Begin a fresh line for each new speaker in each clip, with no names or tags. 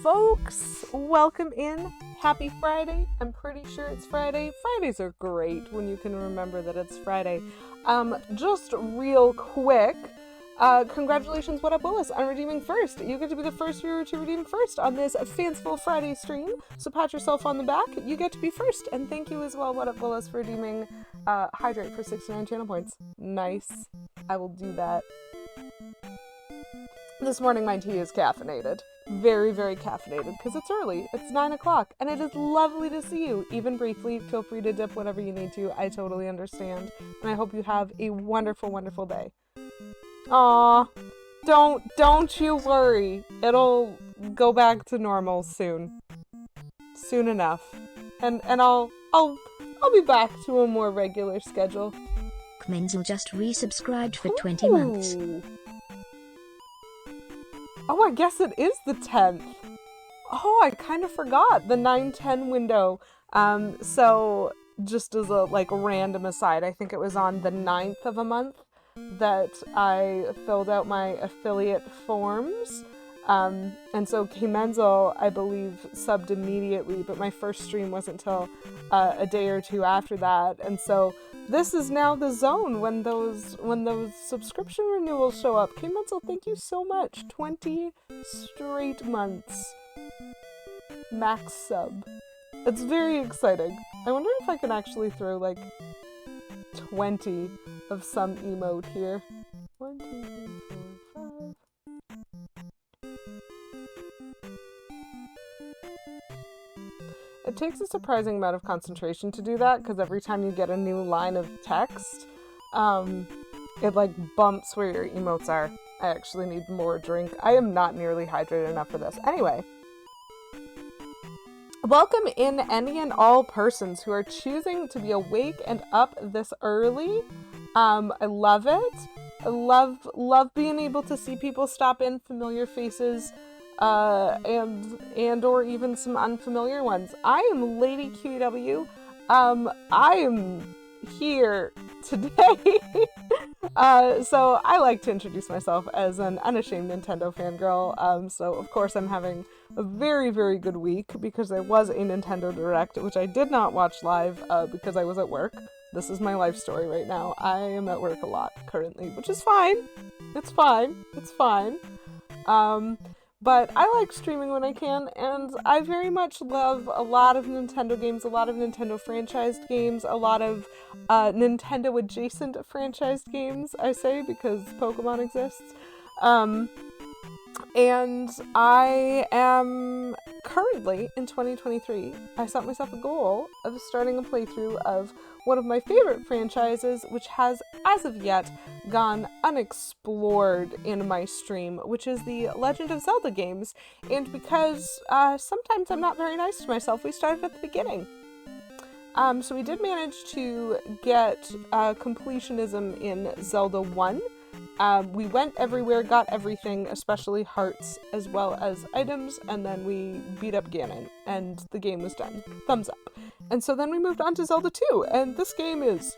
folks, welcome in. Happy Friday. I'm pretty sure it's Friday. Fridays are great when you can remember that it's Friday. Just real quick, congratulations, What Up Willis, on redeeming first. You get to be the first viewer to redeem first on this Fanciful Friday stream, so pat yourself on the back. You get to be first, and thank you as well, What Up Willis, for redeeming Hydrate for 69 channel points. Nice. I will do that. This morning my tea is caffeinated. Very, very caffeinated, because it's early. It's 9 o'clock, and it is lovely to see you. Even briefly, feel free to dip whenever you need to. I totally understand, and I hope you have a wonderful, wonderful day. Aw, don't you worry. It'll go back to normal soon. Soon enough. And I'll be back to a more regular schedule.
Menzel just resubscribed for 20 months.
Oh, I guess it is the 10th. Oh, I kind of forgot the 9-10 window. So just as a random aside, I think it was on the 9th of a month that I filled out my affiliate forms. And so Menzel, I believe, subbed immediately, but my first stream wasn't until a day or two after that. And so this is now the zone when those subscription renewals show up. Menzel, thank you so much. 20 straight months. Max sub. It's very exciting. I wonder if I can actually throw 20 of some emote here. 1, 2, 3, 4, 5. It takes a surprising amount of concentration to do that, because every time you get a new line of text, it bumps where your emotes are. I actually need more drink. I am not nearly hydrated enough for this. Anyway. Welcome in any and all persons who are choosing to be awake and up this early. I love it. I love being able to see people stop in, familiar faces, and or even some unfamiliar ones. I am Lady QW. I am here today. So I like to introduce myself as an unashamed Nintendo fangirl. So of course I'm having a very, very good week because there was a Nintendo Direct, which I did not watch live because I was at work. This is my life story right now. I am at work a lot currently, which is fine. It's fine. It's fine. But I like streaming when I can, and I very much love a lot of Nintendo games, a lot of Nintendo franchised games, a lot of Nintendo-adjacent franchised games, I say, because Pokemon exists. And I am currently, in 2023, I set myself a goal of starting a playthrough of one of my favorite franchises, which has, as of yet, gone unexplored in my stream, which is the Legend of Zelda games. And because sometimes I'm not very nice to myself, we started at the beginning. So we did manage to get completionism in Zelda 1. We went everywhere, got everything, especially hearts, as well as items, and then we beat up Ganon, and the game was done. Thumbs up. And so then we moved on to Zelda 2, and this game is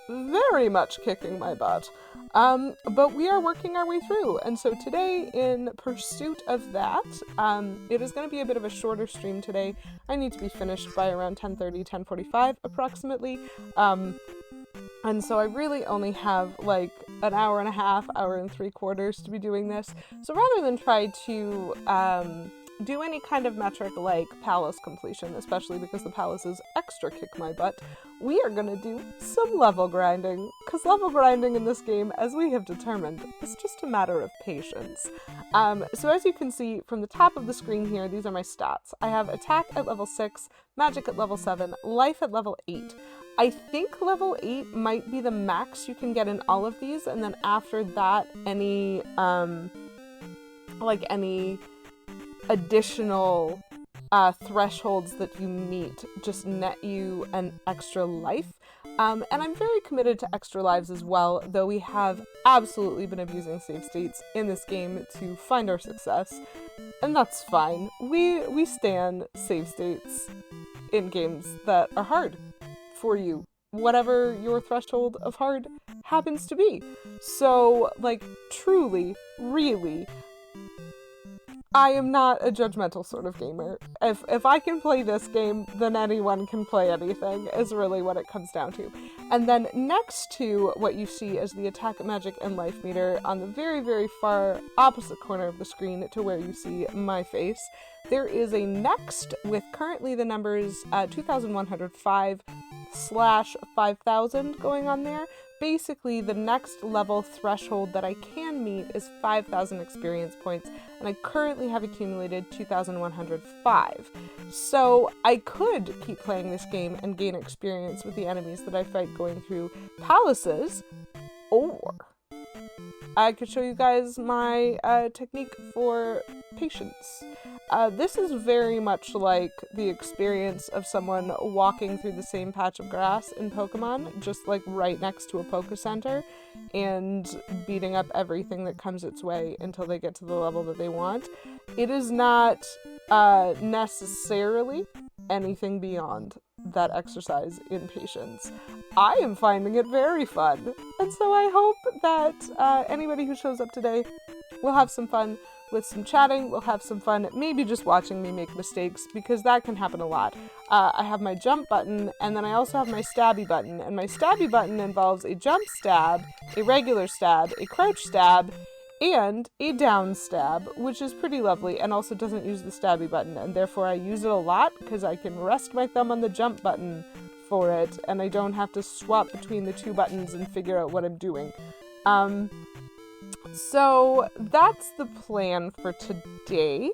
very much kicking my butt. But we are working our way through, and so today, in pursuit of that, it is going to be a bit of a shorter stream today. I need to be finished by around 10:30, 10:45 approximately. And so I really only have an hour and a half, hour and 3/4 to be doing this. So rather than try to do any kind of metric like palace completion, especially because the palaces extra kick my butt, we are going to do some level grinding. Because level grinding in this game, as we have determined, is just a matter of patience. So as you can see from the top of the screen here, these are my stats. I have attack at level 6, magic at level 7, life at level 8. I think level 8 might be the max you can get in all of these, and then after that, any additional thresholds that you meet just net you an extra life. And I'm very committed to extra lives as well, though we have absolutely been abusing save states in this game to find our success, and that's fine. We stan save states in games that are hard for you, whatever your threshold of hard happens to be. So, truly, really, I am not a judgmental sort of gamer. If I can play this game, then anyone can play anything, is really what it comes down to. And then next to what you see as the attack, magic, and life meter, on the very, very far opposite corner of the screen to where you see my face, there is a next with currently the numbers 2105/5000 going on there. Basically, the next level threshold that I can meet is 5,000 experience points, and I currently have accumulated 2,105. So I could keep playing this game and gain experience with the enemies that I fight going through palaces, or I could show you guys my technique for patience. This is very much like the experience of someone walking through the same patch of grass in Pokemon, just like right next to a Poke Center, and beating up everything that comes its way until they get to the level that they want. It is not necessarily anything beyond that exercise in patience. I am finding it very fun, and so I hope that anybody who shows up today will have some fun with some chatting, we'll have some fun maybe just watching me make mistakes, because that can happen a lot. I have my jump button, and then I also have my stabby button, and my stabby button involves a jump stab, a regular stab, a crouch stab, and a down stab, which is pretty lovely, and also doesn't use the stabby button, and therefore I use it a lot because I can rest my thumb on the jump button for it, and I don't have to swap between the two buttons and figure out what I'm doing. So that's the plan for today,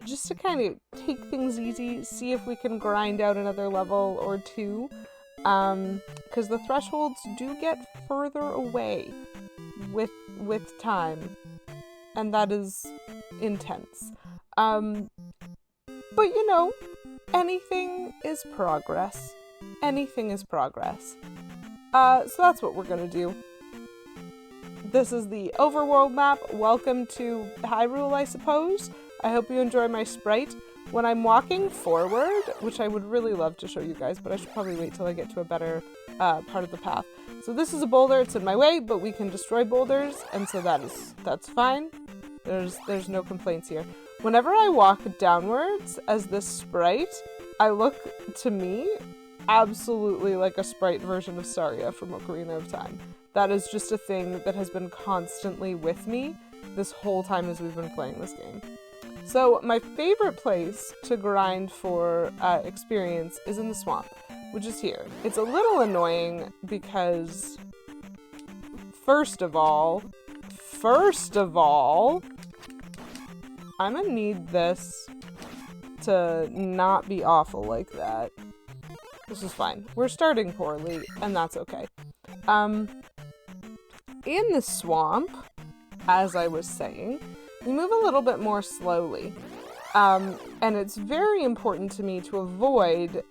just to kind of take things easy, see if we can grind out another level or two, because the thresholds do get further away with time, and that is intense. But you know, anything is progress. Anything is progress. So that's what we're gonna do. This is the overworld map. Welcome to Hyrule, I suppose. I hope you enjoy my sprite. When I'm walking forward, which I would really love to show you guys, but I should probably wait till I get to a better part of the path. So this is a boulder, it's in my way, but we can destroy boulders, and so that's fine. There's no complaints here. Whenever I walk downwards as this sprite, I look, to me, absolutely like a sprite version of Saria from Ocarina of Time. That is just a thing that has been constantly with me this whole time as we've been playing this game. So my favorite place to grind for experience is in the swamp, which is here. It's a little annoying because, first of all, I'm gonna need this to not be awful like that. This is fine. We're starting poorly, and that's okay. In the swamp, as I was saying, we move a little bit more slowly. And it's very important to me to avoid,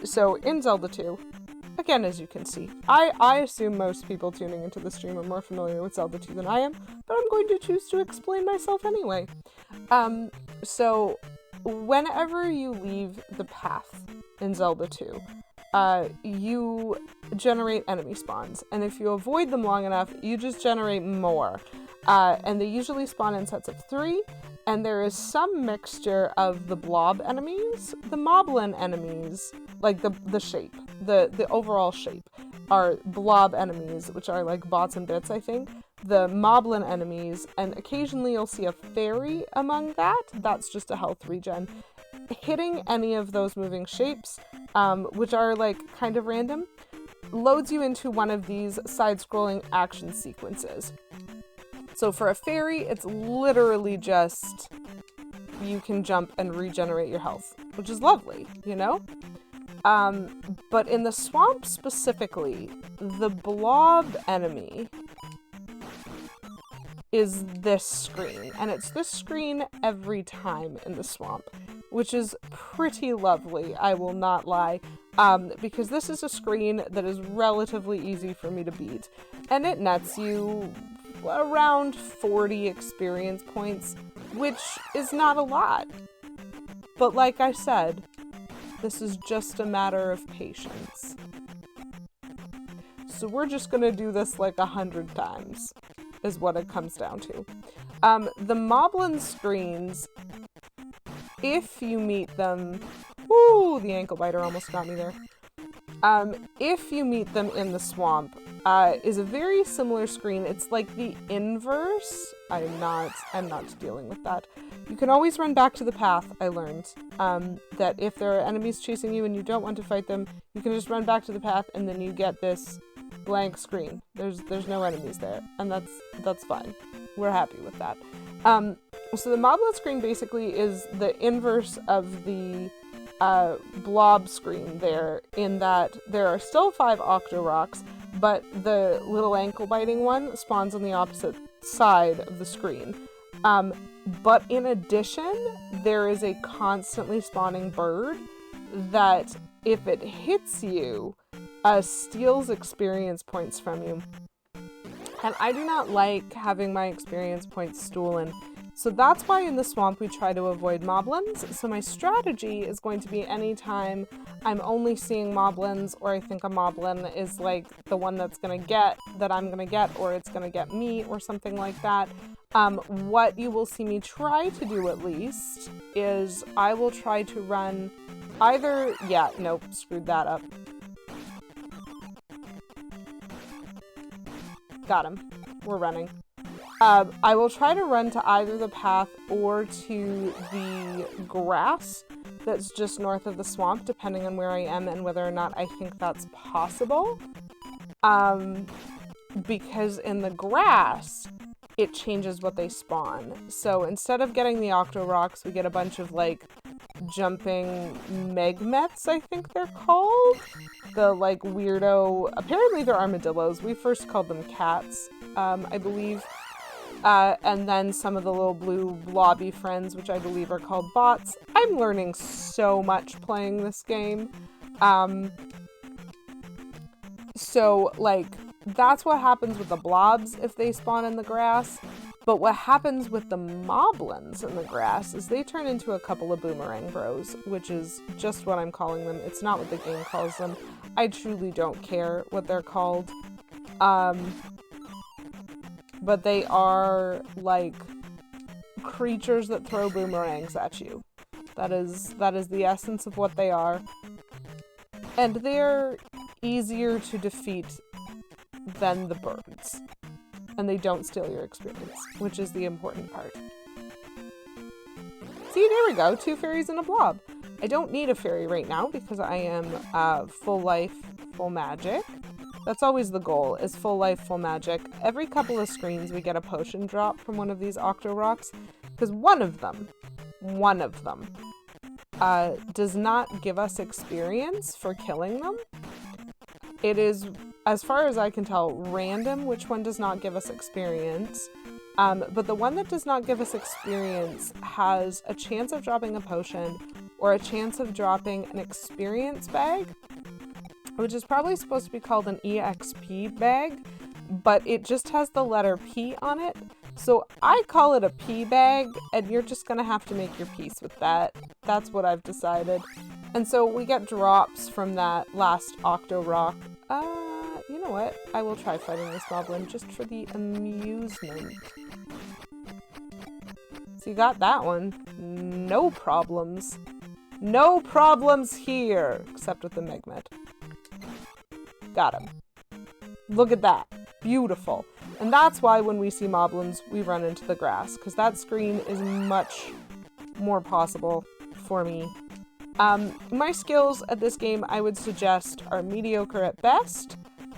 so in Zelda II, again, as you can see, I assume most people tuning into the stream are more familiar with Zelda II than I am, but I'm going to choose to explain myself anyway. So whenever you leave the path in Zelda II, you generate enemy spawns, and if you avoid them long enough, you just generate more. And they usually spawn in sets of 3, and there is some mixture of the blob enemies. The moblin enemies, like the shape, the overall shape, are blob enemies, which are like bots and bits, I think. The moblin enemies, and occasionally you'll see a fairy among that. That's just a health regen. Hitting any of those moving shapes, which are like kind of random, loads you into one of these side-scrolling action sequences. So for a fairy, it's literally just you can jump and regenerate your health, which is lovely, you know? But in the swamp specifically, the blob enemy is this screen, and it's this screen every time in the swamp, which is pretty lovely, I will not lie, because this is a screen that is relatively easy for me to beat, and it nets you around 40 experience points, which is not a lot. But like I said, this is just a matter of patience. So we're just gonna do this like 100 times, is what it comes down to. The Moblin screens, if you meet them... Woo! The ankle biter almost got me there. If you meet them in the swamp, is a very similar screen. It's like the inverse. I'm not dealing with that. You can always run back to the path, I learned. That if there are enemies chasing you and you don't want to fight them, you can just run back to the path and then you get this blank screen. There's no enemies there, and that's fine. We're happy with that. So the Moblin screen basically is the inverse of the blob screen there, in that there are still 5 Octorocks, but the little ankle biting one spawns on the opposite side of the screen. But in addition, there is a constantly spawning bird that, if it hits you, steals experience points from you. And I do not like having my experience points stolen. So that's why in the swamp we try to avoid moblins. So my strategy is going to be anytime I'm only seeing moblins, or I think a moblin is like the one that I'm gonna get, or it's gonna get me, or something like that. What you will see me try to do at least is I will try to run either, nope, screwed that up. Got him. We're running. I will try to run to either the path or to the grass that's just north of the swamp, depending on where I am and whether or not I think that's possible. Because in the grass, it changes what they spawn. So instead of getting the Octorocks, we get a bunch of, like, jumping Megmets, I think they're called. The, like, weirdo... Apparently they're armadillos. We first called them cats, I believe. And then some of the little blue blobby friends, which I believe are called bots. I'm learning so much playing this game. So, like, that's what happens with the blobs if they spawn in the grass. But what happens with the moblins in the grass is they turn into a couple of boomerang bros, which is just what I'm calling them. It's not what the game calls them. I truly don't care what they're called. But they are, like, creatures that throw boomerangs at you. That is the essence of what they are. And they're easier to defeat than the birds. And they don't steal your experience, which is the important part. See, there we go. 2 fairies and a blob. I don't need a fairy right now because I am full life, full magic. That's always the goal, is full life, full magic. Every couple of screens we get a potion drop from one of these Octorocks, because one of them, does not give us experience for killing them. It is, as far as I can tell, random which one does not give us experience. But the one that does not give us experience has a chance of dropping a potion or a chance of dropping an experience bag, which is probably supposed to be called an EXP bag, but it just has the letter P on it. So I call it a P bag, and you're just gonna have to make your peace with that. That's what I've decided. And so we get drops from that last Octorock. You know what? I will try fighting this moblin just for the amusement. So you got that one. No problems. No problems here, except with the Megmet. Got him. Look at that. Beautiful. And that's why when we see moblins, we run into the grass, because that screen is much more possible for me. My skills at this game, I would suggest, are mediocre at best.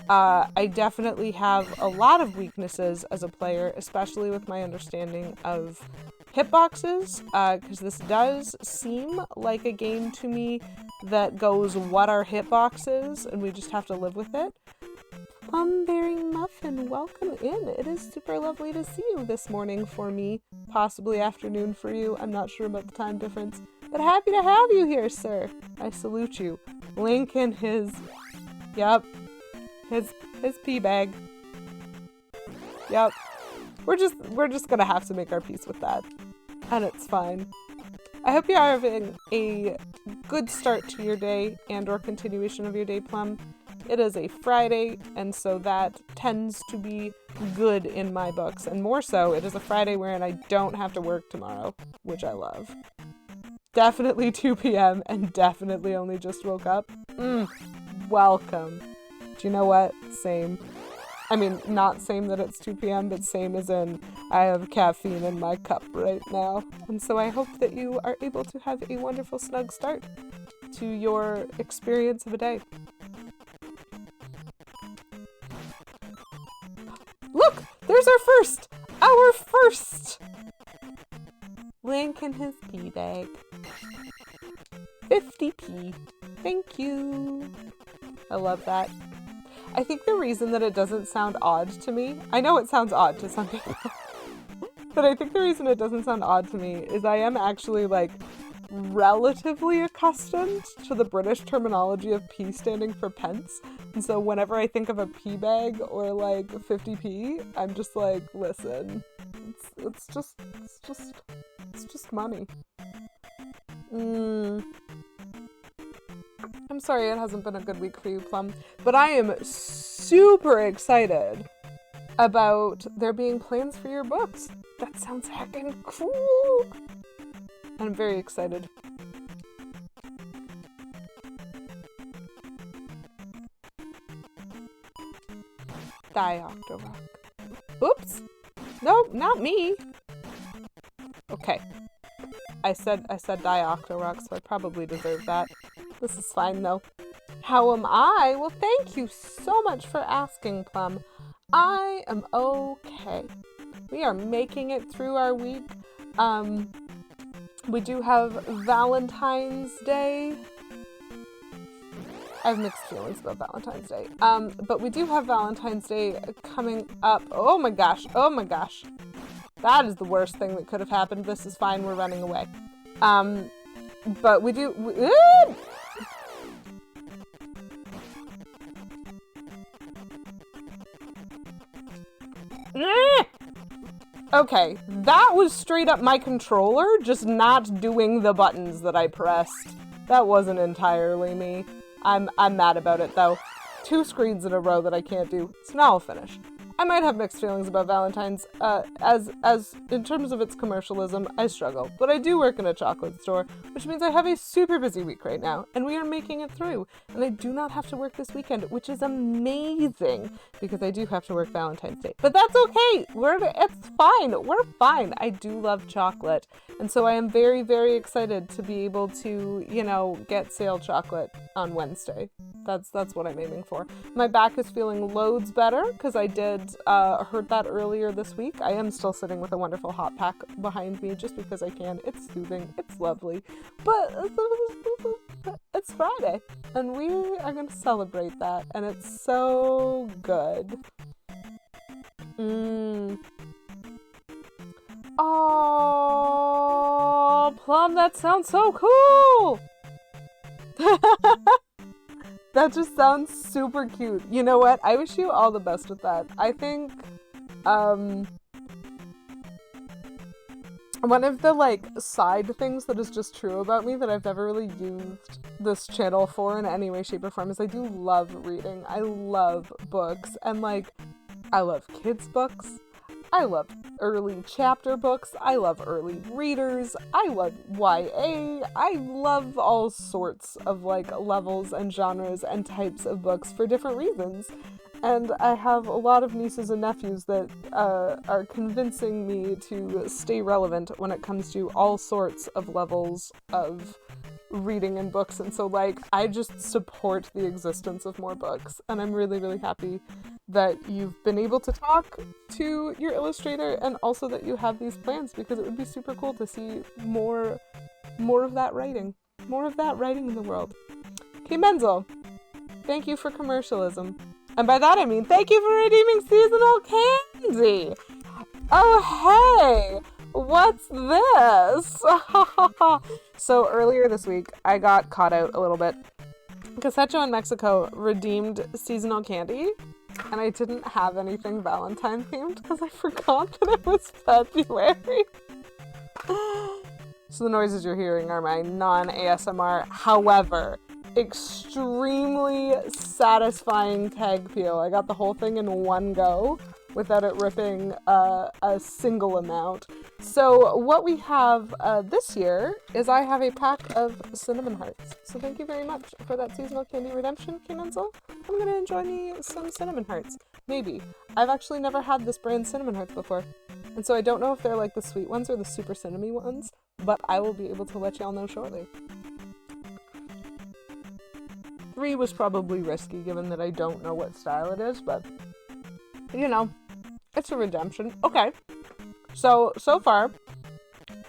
I definitely have a lot of weaknesses as a player, especially with my understanding of hitboxes, because this does seem like a game to me that goes, what are hitboxes? And we just have to live with it. Plumberry Muffin, welcome in. It is super lovely to see you this morning for me, possibly afternoon for you. I'm not sure about the time difference, but happy to have you here, sir. I salute you. Link in his pee bag. Yep. We're just gonna have to make our peace with that. And it's fine. I hope you are having a good start to your day and or continuation of your day, Plum. It is a Friday, and so that tends to be good in my books. And more so, it is a Friday wherein I don't have to work tomorrow, which I love. Definitely 2 p.m. and definitely only just woke up. Welcome. Do you know what? Same. I mean, not same that it's 2 p.m., but same as in I have caffeine in my cup right now. And so I hope that you are able to have a wonderful, snug start to your experience of a day. Look! There's our first! Link in his pee bag. 50p. Thank you. I love that. I think the reason that it doesn't sound odd to me, I know it sounds odd to some people, but I think the reason it doesn't sound odd to me is I am actually like relatively accustomed to the British terminology of p standing for pence. And so whenever I think of a p bag or like 50p, I'm just like, listen, it's just money. I'm sorry it hasn't been a good week for you, Plum, but I am super excited about there being plans for your books. That sounds heckin' cool. I'm very excited. Die, Octorockin. Oops. No, not me. Okay. I said die, Octorockin, so I probably deserve that. This is fine, though. How am I? Well, thank you so much for asking, Plum. I am okay. We are making it through our week. We do have Valentine's Day. I have mixed feelings about Valentine's Day. But we do have Valentine's Day coming up. Oh my gosh. That is the worst thing that could have happened. This is fine. We're running away. But we do... Okay, that was straight up my controller, just not doing the buttons that I pressed. That wasn't entirely me. I'm mad about it, though. 2 screens in a row that I can't do, so now I'll finish. I might have mixed feelings about Valentine's. As in terms of its commercialism, I struggle. But I do work in a chocolate store, which means I have a super busy week right now, and we are making it through. And I do not have to work this weekend, which is amazing, because I do have to work Valentine's Day. But that's okay. It's fine. We're fine. I do love chocolate, and so I am very, very excited to be able to, get sale chocolate on Wednesday. That's what I'm aiming for. My back is feeling loads better because I did heard that earlier this week. I am still sitting with a wonderful hot pack behind me just because I can. It's soothing. It's lovely. But it's Friday and we are going to celebrate that, and it's so good. Oh, Plum, that sounds so cool. That just sounds super cute. You know what? I wish you all the best with that. I think, one of the, side things that is just true about me that I've never really used this channel for in any way, shape, or form is I do love reading. I love books. And, I love kids' books. I love early chapter books. I love early readers. I love YA. I love all sorts of levels and genres and types of books for different reasons. And I have a lot of nieces and nephews that are convincing me to stay relevant when it comes to all sorts of levels of reading and books. And so I just support the existence of more books. And I'm really, really happy that you've been able to talk to your illustrator and also that you have these plans, because it would be super cool to see more of that writing. More of that writing in the world. Okay, Menzel, thank you for commercialism. And by that I mean thank you for redeeming seasonal candy! Oh, hey! What's this? So earlier this week, I got caught out a little bit. Casecho in Mexico redeemed seasonal candy, and I didn't have anything Valentine themed because I forgot that it was February. So the noises you're hearing are my non-ASMR, however, extremely satisfying tag peel. I got the whole thing in one go without it ripping a single amount. So what we have this year is I have a pack of cinnamon hearts. So thank you very much for that seasonal candy redemption, Kinenzel. I'm going to enjoy me some cinnamon hearts. Maybe. I've actually never had this brand cinnamon hearts before. And so I don't know if they're like the sweet ones or the super cinnamon ones, but I will be able to let y'all know shortly. 3 was probably risky given that I don't know what style it is, but you know, it's a redemption. Okay. So far,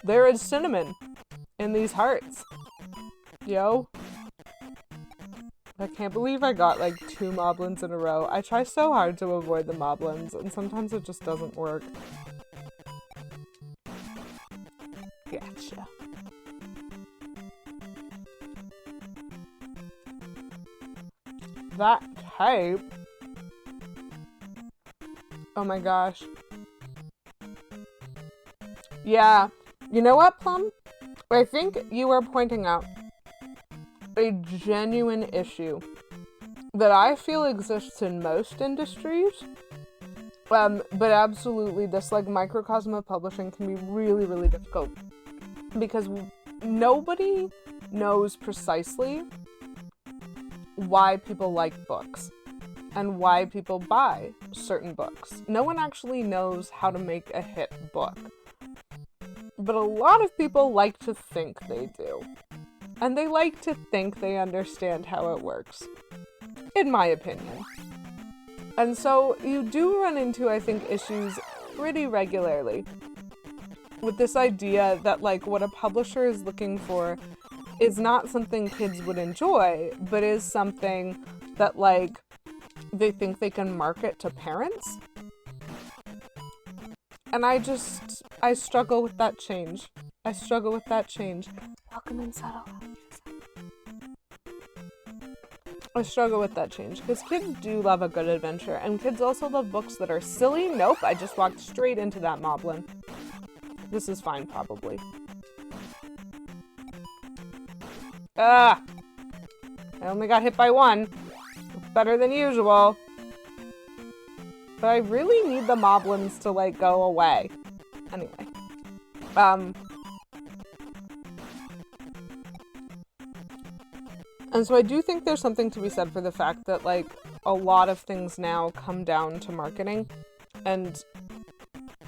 there is cinnamon in these hearts. Yo. I can't believe I got like 2 moblins in a row. I try so hard to avoid the moblins, and sometimes it just doesn't work. Gotcha. That tape. Oh my gosh. Yeah. You know what, Plum? I think you are pointing out a genuine issue that I feel exists in most industries. But absolutely, this like microcosm of publishing can be really, really difficult because nobody knows precisely why people like books and why people buy certain books. No one actually knows how to make a hit book. But a lot of people like to think they do. And they like to think they understand how it works. In my opinion. And so you do run into, I think, issues pretty regularly with this idea that like what a publisher is looking for is not something kids would enjoy, but is something that like they think they can market to parents. And I struggle with that change. Welcome in, Subtle. I struggle with that change because kids do love a good adventure, and kids also love books that are silly. Nope, I just walked straight into that moblin. This is fine, probably. Ah! I only got hit by 1. Better than usual. But I really need the moblins to, like, go away. Anyway. And so I do think there's something to be said for the fact that, like, a lot of things now come down to marketing. And,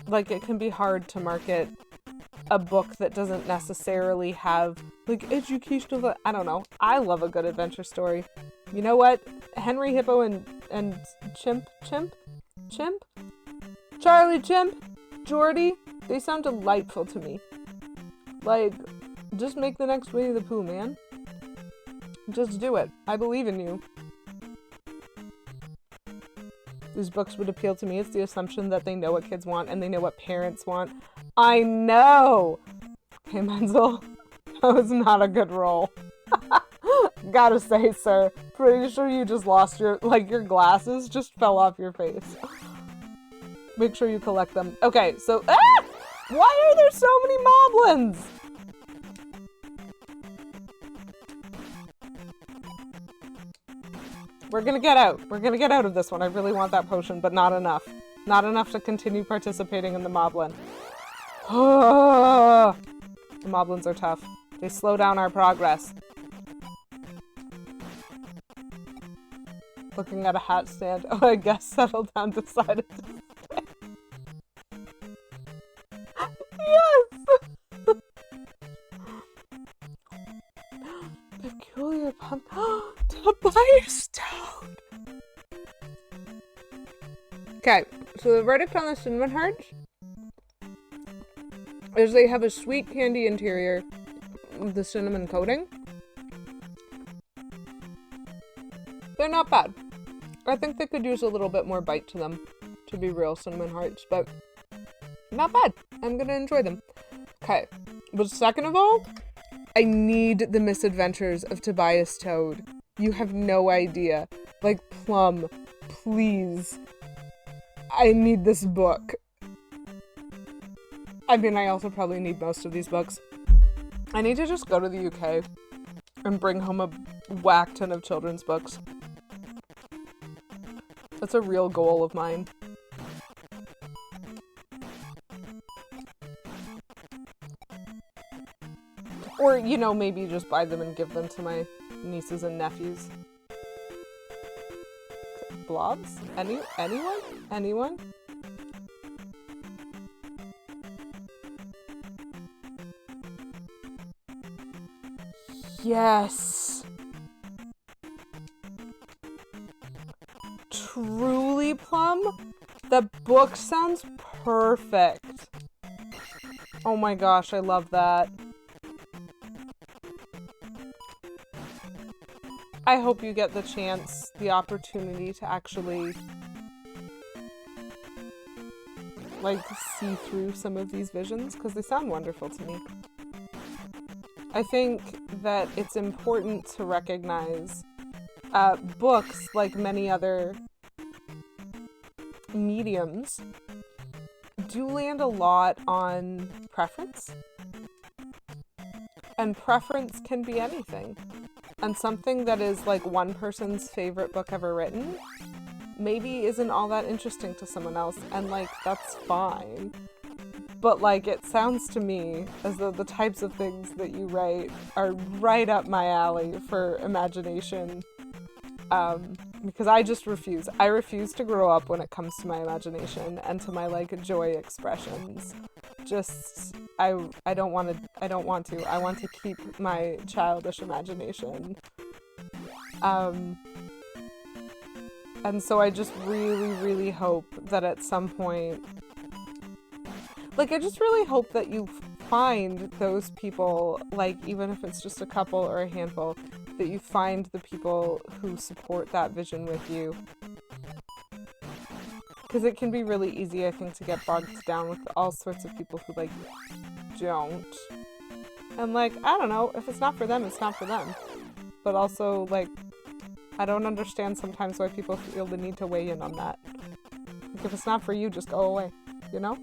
like, it can be hard to market a book that doesn't necessarily have, like, educational... I don't know. I love a good adventure story. You know what? Henry Hippo and Chimp? Charlie Chimp? Jordy? They sound delightful to me. Like, just make the next Winnie the Pooh, man. Just do it. I believe in you. These books would appeal to me. It's the assumption that they know what kids want and they know what parents want. I know! Hey, Menzel. That was not a good roll. Gotta say, sir. Pretty sure you just lost your glasses just fell off your face. Make sure you collect them. Okay, so... Ah! Why are there so many moblins? We're gonna get out. We're gonna get out of this one. I really want that potion, but not enough. Not enough to continue participating in the moblin. The moblins are tough. They slow down our progress. Looking at a hat stand. Oh, I guess Settle Down decided to stay. Yes! Peculiar pump. Tobias Toad! Okay, so the verdict on the cinnamon hearts is they have a sweet candy interior with the cinnamon coating. They're not bad. I think they could use a little bit more bite to them to be real cinnamon hearts, but not bad. I'm gonna enjoy them. Okay, but second of all, I need the misadventures of Tobias Toad. You have no idea. Like, Plum, please. I need this book. I mean, I also probably need most of these books. I need to just go to the UK and bring home a whack ton of children's books. That's a real goal of mine. Or, you know, maybe just buy them and give them to my nieces and nephews. Blobs? Anyone? Anyone? Yes! Truly Plum? The book sounds perfect. Oh my gosh, I love that. I hope you get the chance, the opportunity to actually, like, see through some of these visions, because they sound wonderful to me. I think that it's important to recognize books, like many other mediums, do land a lot on preference. And preference can be anything. And something that is like one person's favorite book ever written maybe isn't all that interesting to someone else, and like that's fine. But like it sounds to me as though the types of things that you write are right up my alley for imagination. Because I just refuse. I refuse to grow up when it comes to my imagination and to my like joy expressions. Just I don't want to. I want to keep my childish imagination. And so I just really hope that at some point, like I just really hope that you find those people, like even if it's just a couple or a handful, that you find the people who support that vision with you. Because it can be really easy, I think, to get bogged down with all sorts of people who, like, don't. And, like, I don't know, if it's not for them, it's not for them. But also, like, I don't understand sometimes why people feel the need to weigh in on that. Like, if it's not for you, just go away, you know?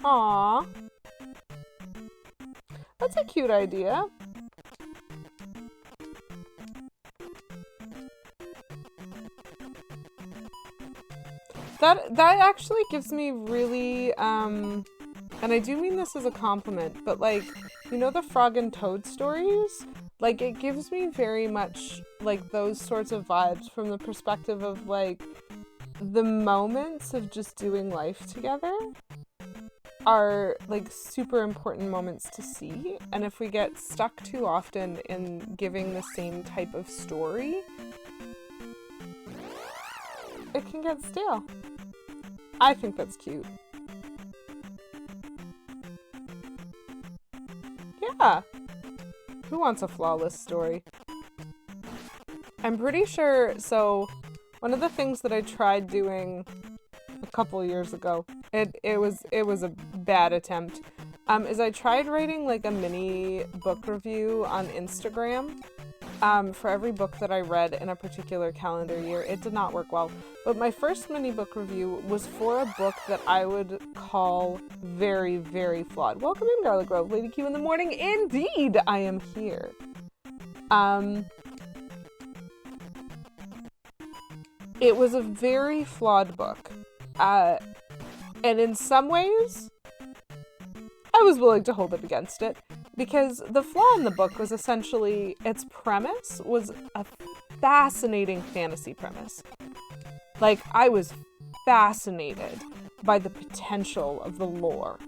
Aww. That's a cute idea. That actually gives me really, and I do mean this as a compliment, but like, you know the Frog and Toad stories? Like, it gives me very much, like, those sorts of vibes from the perspective of, like, the moments of just doing life together are, like, super important moments to see, and if we get stuck too often in giving the same type of story, it can get stale. I think that's cute. Yeah. Who wants a flawless story? I'm pretty sure, so one of the things that I tried doing a couple years ago, it was a bad attempt, is I tried writing like a mini book review on Instagram for every book that I read in a particular calendar year. It did not work well. But my first mini book review was for a book that I would call very, very flawed. Welcome in, Garlic Grove. Lady Q in the morning. Indeed, I am here. It was a very flawed book. And in some ways, I was willing to hold it against it. Because the flaw in the book was essentially, its premise was a fascinating fantasy premise. Like, I was fascinated by the potential of the lore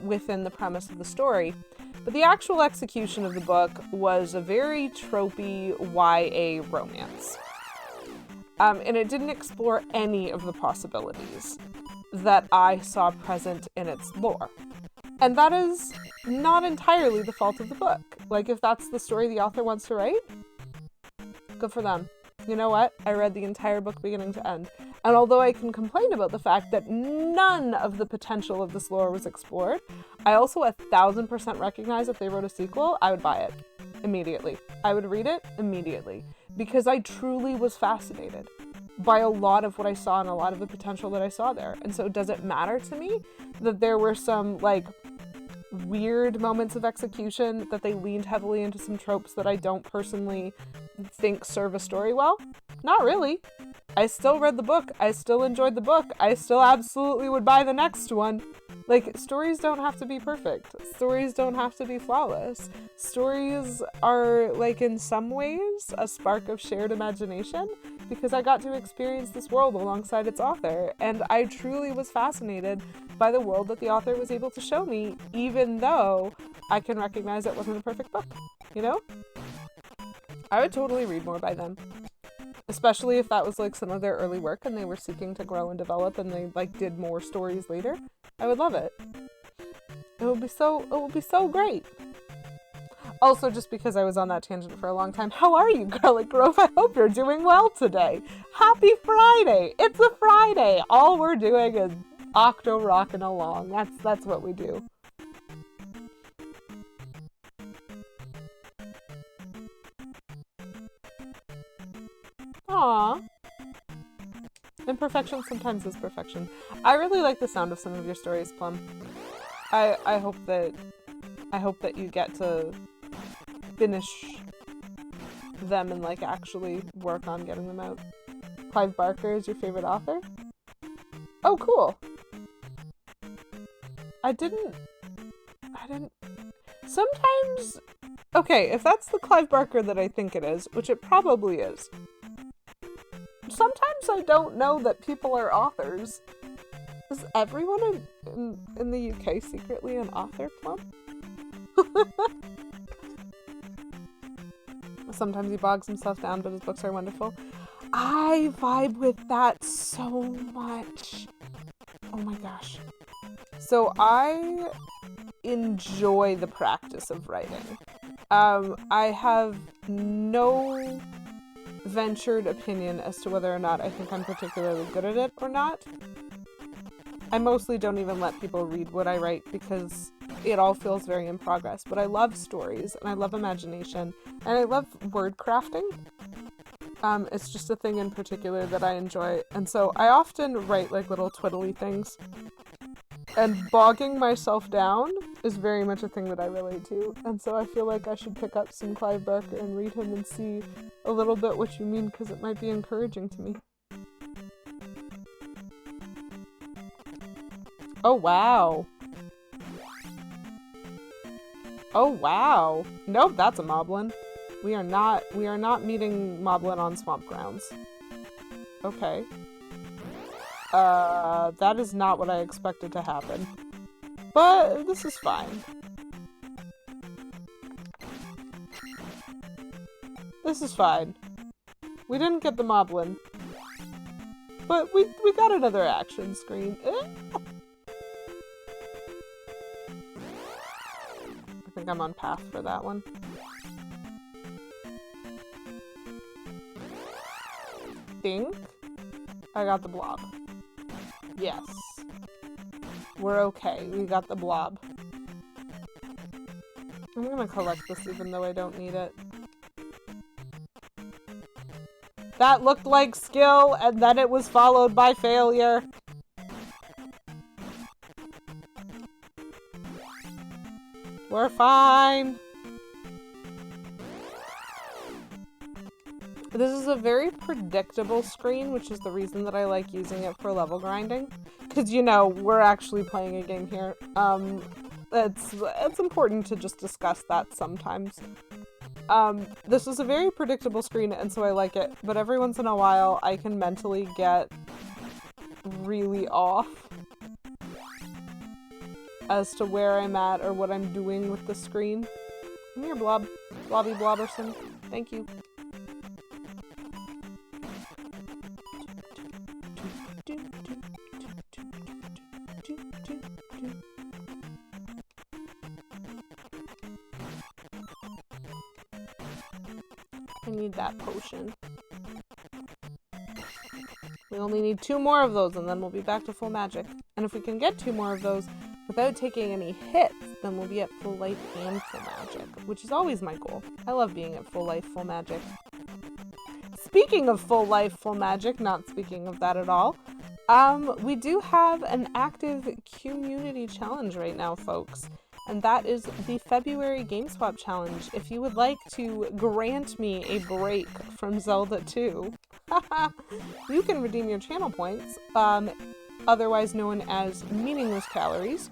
within the premise of the story. But the actual execution of the book was a very tropey YA romance. And it didn't explore any of the possibilities that I saw present in its lore. And that is not entirely the fault of the book. Like, if that's the story the author wants to write, good for them. You know what? I read the entire book beginning to end. And although I can complain about the fact that none of the potential of this lore was explored, I also 1000% recognize if they wrote a sequel, I would buy it immediately. I would read it immediately. Because I truly was fascinated by a lot of what I saw and a lot of the potential that I saw there. And so does it matter to me that there were some, like, weird moments of execution, that they leaned heavily into some tropes that I don't personally think serve a story well? Not really. I still read the book. I still enjoyed the book. I still absolutely would buy the next one. Like, stories don't have to be perfect. Stories don't have to be flawless. Stories are, like, in some ways, a spark of shared imagination, because I got to experience this world alongside its author, and I truly was fascinated by the world that the author was able to show me, even though I can recognize it wasn't a perfect book, you know? I would totally read more by them. Especially if that was like some of their early work and they were seeking to grow and develop and they like did more stories later. I would love it. It would be so great. Also, just because I was on that tangent for a long time, how are you, Garlic Grove? I hope you're doing well today. Happy Friday! It's a Friday! All we're doing is Octorockin along. That's what we do. Aww. Imperfection sometimes is perfection. I really like the sound of some of your stories, Plum. I hope that you get to finish them and like actually work on getting them out. Clive Barker is your favorite author? Oh, cool. I didn't sometimes, okay, if that's the Clive Barker that I think it is, which it probably is, sometimes I don't know that people are authors. Is everyone in the UK secretly an author, Plum? Sometimes he bogs himself down, but his books are wonderful. I vibe with that so much. Oh my gosh. So I enjoy the practice of writing. I have no ventured opinion as to whether or not I think I'm particularly good at it or not. I mostly don't even let people read what I write because it all feels very in progress. But I love stories and I love imagination and I love word crafting. It's just a thing in particular that I enjoy. And so I often write like little twiddly things. And bogging myself down is very much a thing that I relate to. And so I feel like I should pick up some Clive Barker and read him and see a little bit what you mean, because it might be encouraging to me. Oh, wow. Oh, wow. Nope, that's a moblin. We are not meeting moblin on swamp grounds. Okay. That is not what I expected to happen. But this is fine. This is fine. We didn't get the moblin. But we got another action screen. I think I'm on path for that one. Think I got the blob. Yes. We're okay. We got the blob. I'm gonna collect this even though I don't need it. That looked like skill, and then it was followed by failure. We're fine. This is a very predictable screen, which is the reason that I like using it for level grinding. Because, you know, we're actually playing a game here. It's important to just discuss that sometimes. This is a very predictable screen, and so I like it. But every once in a while, I can mentally get really off as to where I'm at or what I'm doing with the screen. Come here, Blob. Blobby Blobberson. Thank you. I need that potion. We only need 2 more of those and then we'll be back to full magic. And if we can get 2 more of those without taking any hits, then we'll be at full life and full magic, which is always my goal. I love being at full life, full magic. Speaking of full life, full magic, not speaking of that at all, we do have an active community challenge right now, folks. and that is the February Game Swap Challenge. If you would like to grant me a break from Zelda II, you can redeem your channel points, otherwise known as meaningless calories,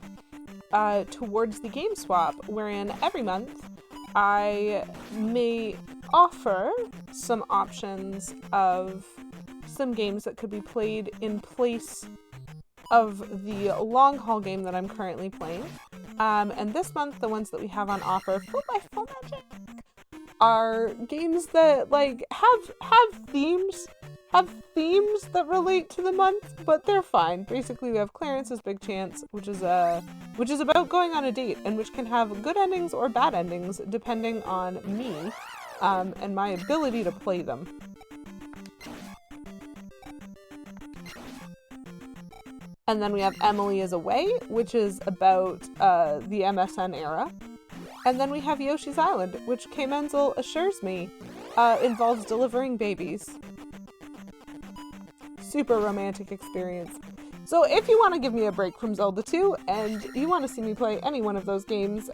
towards the Game Swap, wherein every month I may offer some options of some games that could be played in place of the long haul game that I'm currently playing. And this month, the ones that we have on offer for my full magic are games that like have themes that relate to the month, but they're fine. Basically, we have Clarence's Big Chance, which is about going on a date, and which can have good endings or bad endings depending on me and my ability to play them. And then we have Emily is Away, which is about the MSN era. And then we have Yoshi's Island, which K. Menzel assures me involves delivering babies. Super romantic experience. So if you want to give me a break from Zelda 2 and you want to see me play any one of those games,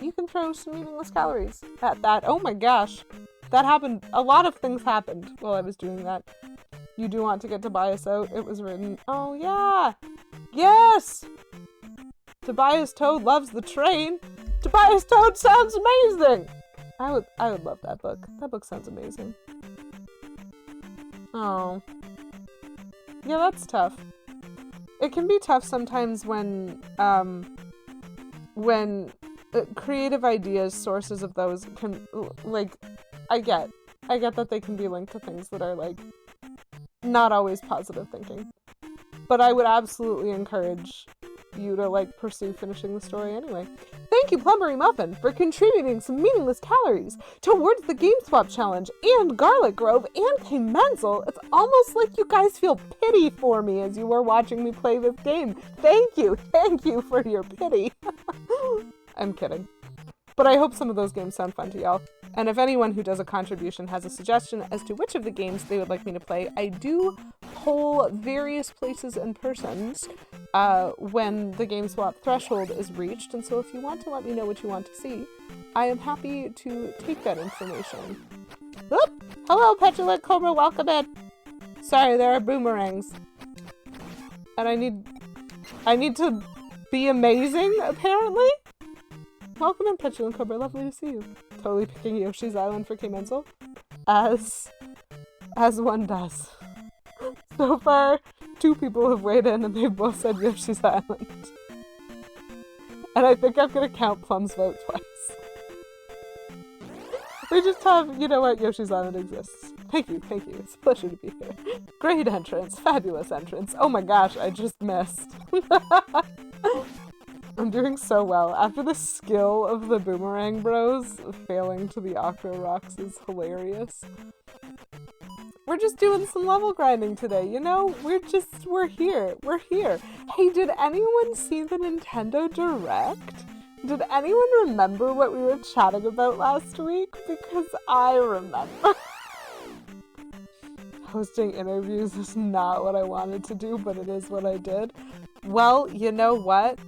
you can throw some meaningless calories at that. Oh my gosh, that happened. A lot of things happened while I was doing that. You do want to get Tobias out. It was written. Oh yeah. Yes! Tobias Toad loves the train. Tobias Toad sounds amazing! I would love that book. That book sounds amazing. Oh. Yeah, that's tough. It can be tough sometimes when creative ideas, sources of those can, like, I get that they can be linked to things that are, like, not always positive thinking. But I would absolutely encourage you to, like, pursue finishing the story anyway. Thank you, Plumbery Muffin, for contributing some meaningless calories towards the Game Swap Challenge, and Garlic Grove, and K. Menzel. It's almost like you guys feel pity for me as you were watching me play this game. Thank you for your pity. I'm kidding. But I hope some of those games sound fun to y'all. And if anyone who does a contribution has a suggestion as to which of the games they would like me to play, I do poll various places and persons when the Game Swap threshold is reached. And so if you want to let me know what you want to see, I am happy to take that information. Oop! Hello, Petulant Cobra, welcome in. Sorry, there are boomerangs. And I need to be amazing, apparently? Welcome in, Petulant Cobra, lovely to see you. Totally picking Yoshi's Island for K. Menzel, as one does. So far, 2 people have weighed in and they've both said Yoshi's Island. And I think I'm gonna count Plum's vote twice. We just have, you know what, Yoshi's Island exists. Thank you, it's a pleasure to be here. Great entrance, fabulous entrance. Oh my gosh, I just missed. I'm doing so well. After the skill of the Boomerang Bros, failing to the Octorockin is hilarious. We're just doing some level grinding today, you know? We're here. Hey, did anyone see the Nintendo Direct? Did anyone remember what we were chatting about last week? Because I remember. Hosting interviews is not what I wanted to do, but it is what I did. Well, you know what?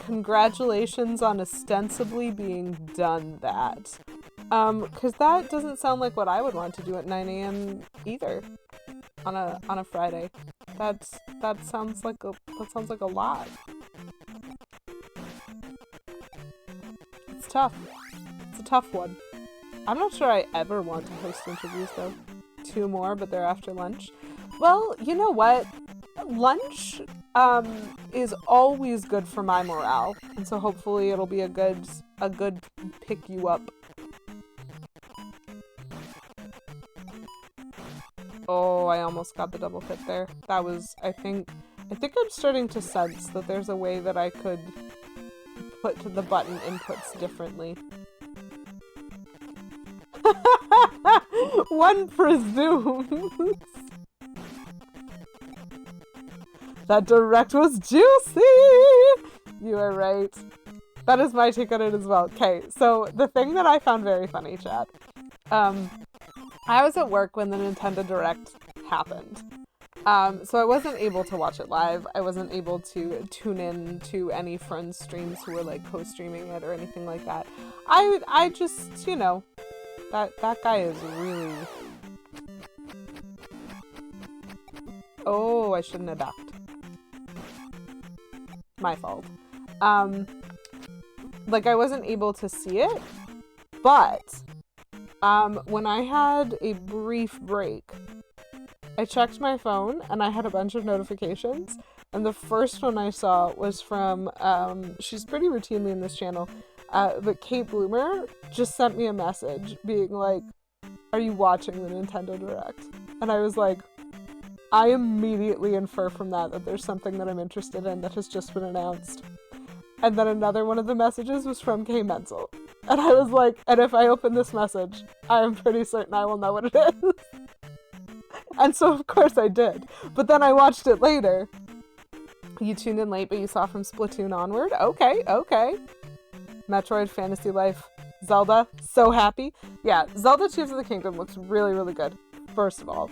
Congratulations on ostensibly being done that. Because that doesn't sound like what I would want to do at 9 a.m. either on a Friday. That sounds like a lot. It's tough. It's a tough one. I'm not sure I ever want to host interviews though. 2 more, but they're after lunch. Well, you know what? Lunch is always good for my morale, and so hopefully it'll be a good pick you up. Oh, I almost got the double hit there. That was, I think I'm starting to sense that there's a way that I could put the button inputs differently. One presumes. That direct was juicy! You are right. That is my take on it as well. Okay, so the thing that I found very funny, chat. I was at work when the Nintendo Direct happened. So I wasn't able to watch it live. I wasn't able to tune in to any friends' streams who were like co-streaming it or anything like that. I just, you know, that guy is really... Oh, I shouldn't have ducked. My fault. Like, I wasn't able to see it, but when I had a brief break, I checked my phone and I had a bunch of notifications, and the first one I saw was from, she's pretty routinely in this channel, but Kate Bloomer just sent me a message being like, "Are you watching the Nintendo Direct?" And I was like, I immediately infer from that there's something that I'm interested in that has just been announced. And then another one of the messages was from K Mental. And I was like, and if I open this message, I am pretty certain I will know what it is. And so of course I did. But then I watched it later. You tuned in late, but you saw from Splatoon onward? Okay. Metroid, Fantasy Life, Zelda, so happy. Yeah, Zelda Tears of the Kingdom looks really, really good, first of all.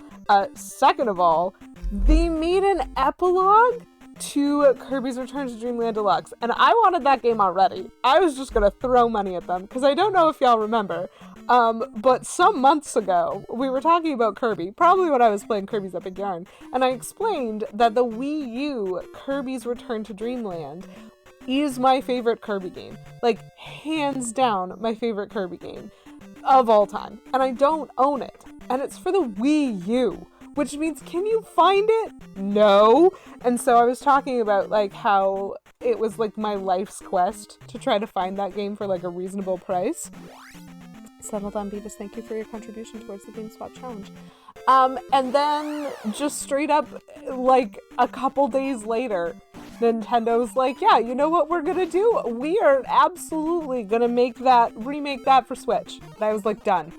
Second of all, they made an epilogue to Kirby's Return to Dreamland Deluxe, and I wanted that game already. I was just gonna throw money at them, because I don't know if y'all remember, but some months ago, we were talking about Kirby, probably when I was playing Kirby's Epic Yarn, and I explained that the Wii U Kirby's Return to Dreamland is my favorite Kirby game. Like, hands down, my favorite Kirby game of all time. And I don't own it. And it's for the Wii U, which means, can you find it? No. And so I was talking about, like, how it was, like, my life's quest to try to find that game for, like, a reasonable price. Settled on Beavis, thank you for your contribution towards the Game Swap Challenge. And then, just straight up, like, a couple days later, Nintendo's like, yeah, you know what we're gonna do? We are absolutely gonna remake that for Switch. And I was like, done.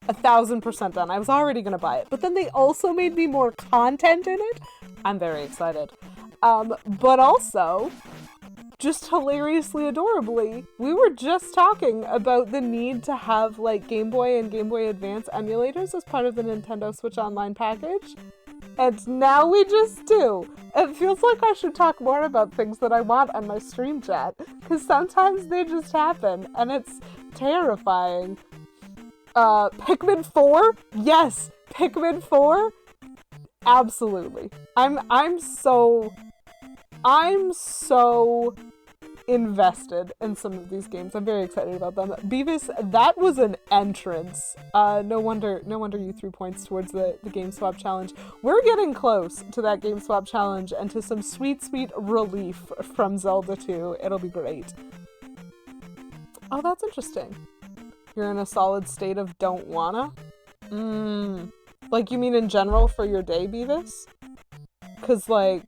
1,000% done. I was already gonna buy it. But then they also made me more content in it. I'm very excited. But also, just hilariously adorably, we were just talking about the need to have, like, Game Boy and Game Boy Advance emulators as part of the Nintendo Switch Online package. And now we just do. It feels like I should talk more about things that I want on my stream chat, because sometimes they just happen, and it's terrifying. Pikmin 4? Yes! Pikmin 4? Absolutely. I'm so invested in some of these games. I'm very excited about them. Beavis, that was an entrance. No wonder you threw points towards the Game Swap Challenge. We're getting close to that Game Swap Challenge and to some sweet, sweet relief from Zelda 2. It'll be great. Oh, that's interesting. You're in a solid state of don't wanna? Like, you mean in general for your day, Beavis? 'Cause, like,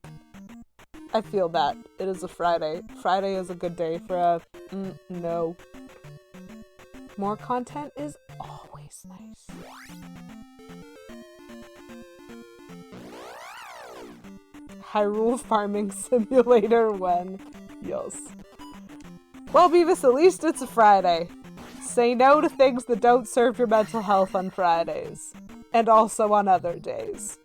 I feel that. It is a Friday. Friday is a good day for a no. More content is always nice. Hyrule Farming Simulator when? Yes. Well, Beavis, at least it's a Friday. Say no to things that don't serve your mental health on Fridays. And also on other days.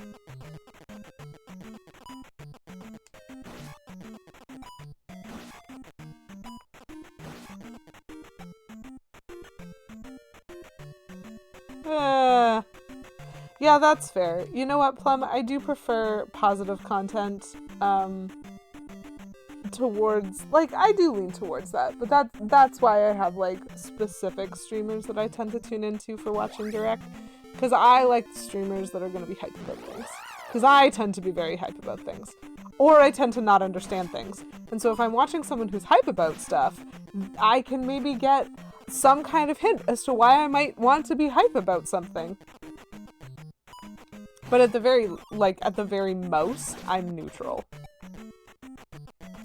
Yeah, that's fair. You know what, Plum? I do prefer positive content towards, like, I do lean towards that, but that's why I have, like, specific streamers that I tend to tune into for watching Direct, because I like streamers that are going to be hyped about things, because I tend to be very hype about things, or I tend to not understand things, and so if I'm watching someone who's hype about stuff, I can maybe get some kind of hint as to why I might want to be hype about something. But at the very most, I'm neutral.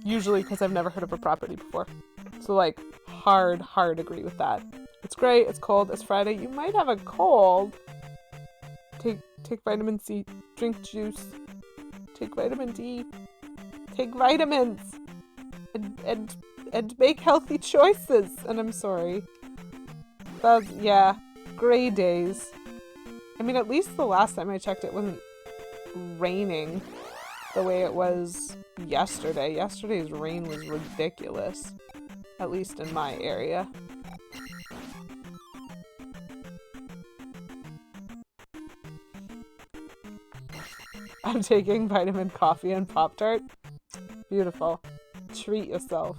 Usually because I've never heard of a property before. So, like, hard agree with that. It's great, it's cold, it's Friday. You might have a cold. Take vitamin C, drink juice, take vitamin D, take vitamins, and make healthy choices. And I'm sorry. Yeah, gray days. I mean, at least the last time I checked, it wasn't raining the way it was yesterday. Yesterday's rain was ridiculous, at least in my area. I'm taking vitamin coffee and Pop-Tart. Beautiful. Treat yourself.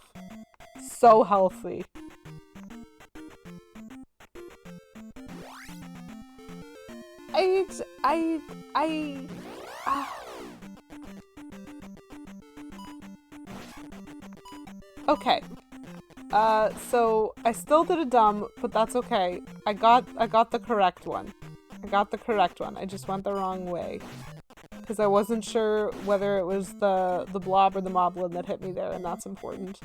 So healthy. Okay. So I still did a dumb, but that's okay. I got the correct one. I just went the wrong way. Because I wasn't sure whether it was the blob or the moblin that hit me there, and that's important.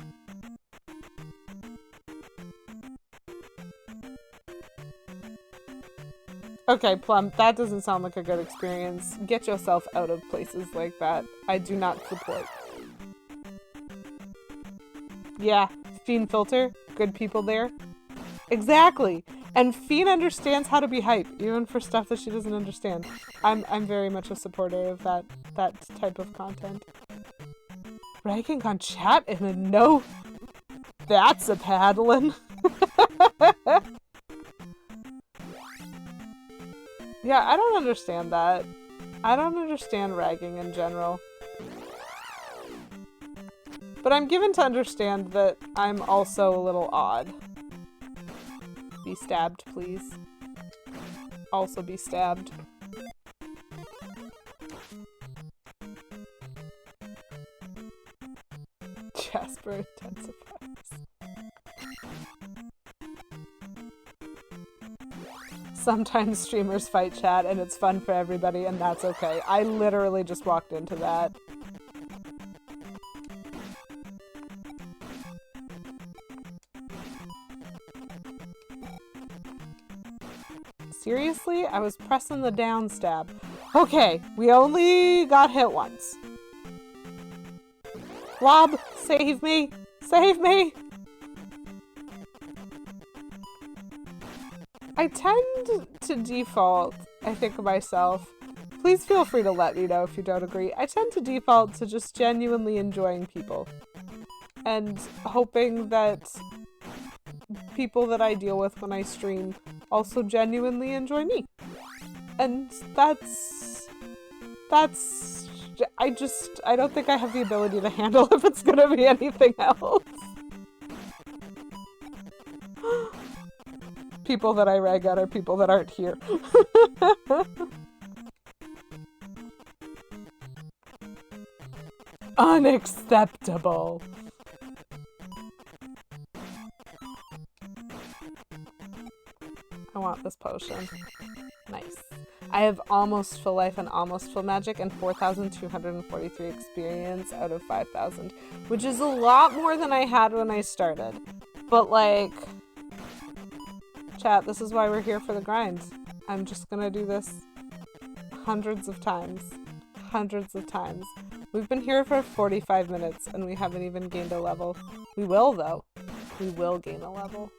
Okay, Plum, that doesn't sound like a good experience. Get yourself out of places like that. I do not support. Yeah, Fiend Filter, good people there. Exactly! And Fiend understands how to be hype, even for stuff that she doesn't understand. I'm very much a supporter of that type of content. Ragging on chat in a no... That's a paddling. Yeah, I don't understand that. I don't understand ragging in general. But I'm given to understand that I'm also a little odd. Be stabbed, please. Also be stabbed. Jasper intensifies. Sometimes streamers fight chat and it's fun for everybody and that's okay. I literally just walked into that. Seriously? I was pressing the down stab. Okay, we only got hit once. Blob, save me! Save me! I tend to default, I think of myself. Please feel free to let me know if you don't agree. I tend to default to just genuinely enjoying people. And hoping that people that I deal with when I stream also genuinely enjoy me. And I don't think I have the ability to handle if it's gonna be anything else. People that I rag at are people that aren't here. Unacceptable. I want this potion. Nice. I have almost full life and almost full magic and 4,243 experience out of 5,000, which is a lot more than I had when I started. But like, chat, this is why we're here for the grind. I'm just gonna do this hundreds of times. Hundreds of times. We've been here for 45 minutes and we haven't even gained a level. We will though. We will gain a level.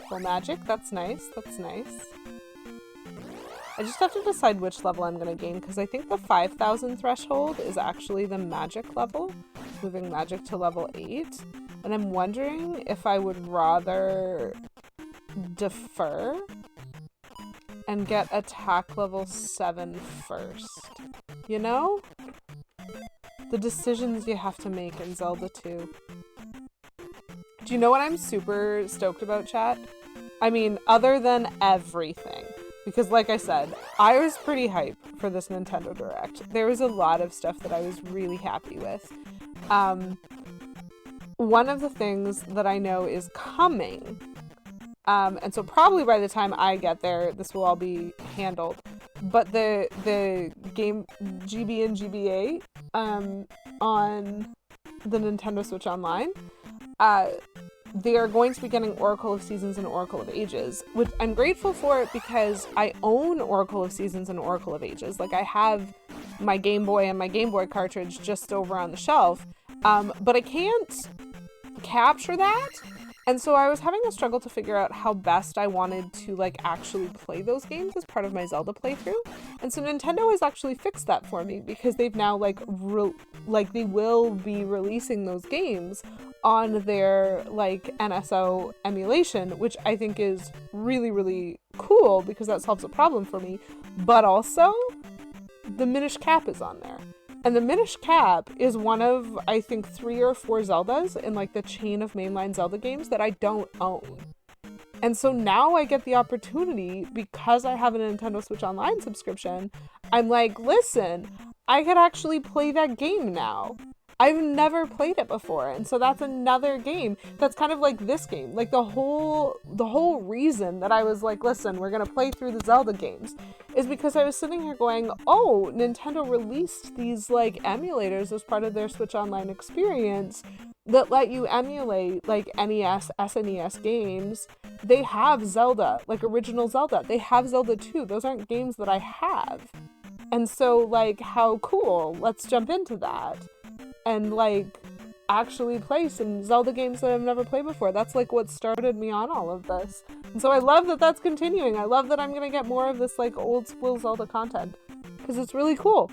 Full magic, that's nice, that's nice. I just have to decide which level I'm gonna gain because I think the 5,000 threshold is actually the magic level, moving magic to level 8. And I'm wondering if I would rather defer and get attack level 7 first. You know? The decisions you have to make in Zelda 2. Do you know what I'm super stoked about, chat? I mean, other than everything. Because like I said, I was pretty hyped for this Nintendo Direct. There was a lot of stuff that I was really happy with. One of the things that I know is coming, and so probably by the time I get there, this will all be handled, but the game GB and GBA on the Nintendo Switch Online, they are going to be getting Oracle of Seasons and Oracle of Ages, which I'm grateful for because I own Oracle of Seasons and Oracle of Ages. Like, I have my Game Boy and my Game Boy cartridge just over on the shelf, but I can't capture that And so I was having a struggle to figure out how best I wanted to like actually play those games as part of my Zelda playthrough. And so Nintendo has actually fixed that for me because they've now like they will be releasing those games on their like NSO emulation, which I think is really, really cool because that solves a problem for me. But also the Minish Cap is on there. And the Minish Cap is one of, I think, 3 or 4 Zeldas in like the chain of mainline Zelda games that I don't own. And so now I get the opportunity, because I have a Nintendo Switch Online subscription, I'm like, listen, I could actually play that game now. I've never played it before, and so that's another game that's kind of like this game. Like the whole reason that I was like, listen, we're gonna play through the Zelda games is because I was sitting here going, oh, Nintendo released these like emulators as part of their Switch Online experience that let you emulate like NES, SNES games. They have Zelda, like original Zelda. They have Zelda 2. Those aren't games that I have. And so like, how cool. Let's jump into that and like actually play some Zelda games that I've never played before. That's like what started me on all of this. And so I love that that's continuing. I love that I'm gonna get more of this like old school Zelda content because it's really cool.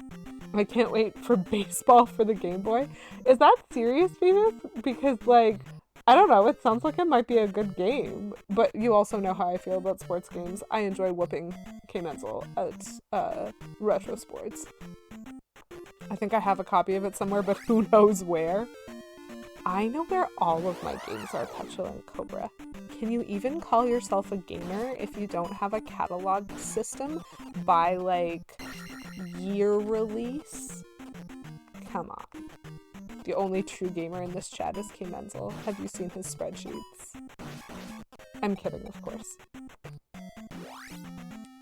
I can't wait for baseball for the Game Boy. Is that serious, Venus? Because like, I don't know, it sounds like it might be a good game, but you also know how I feel about sports games. I enjoy whooping K-Menzel at retro sports. I think I have a copy of it somewhere, but who knows where. I know where all of my games are, Petulant Cobra. Can you even call yourself a gamer if you don't have a catalog system by, like, year release? Come on. The only true gamer in this chat is K-Menzel. Have you seen his spreadsheets? I'm kidding, of course.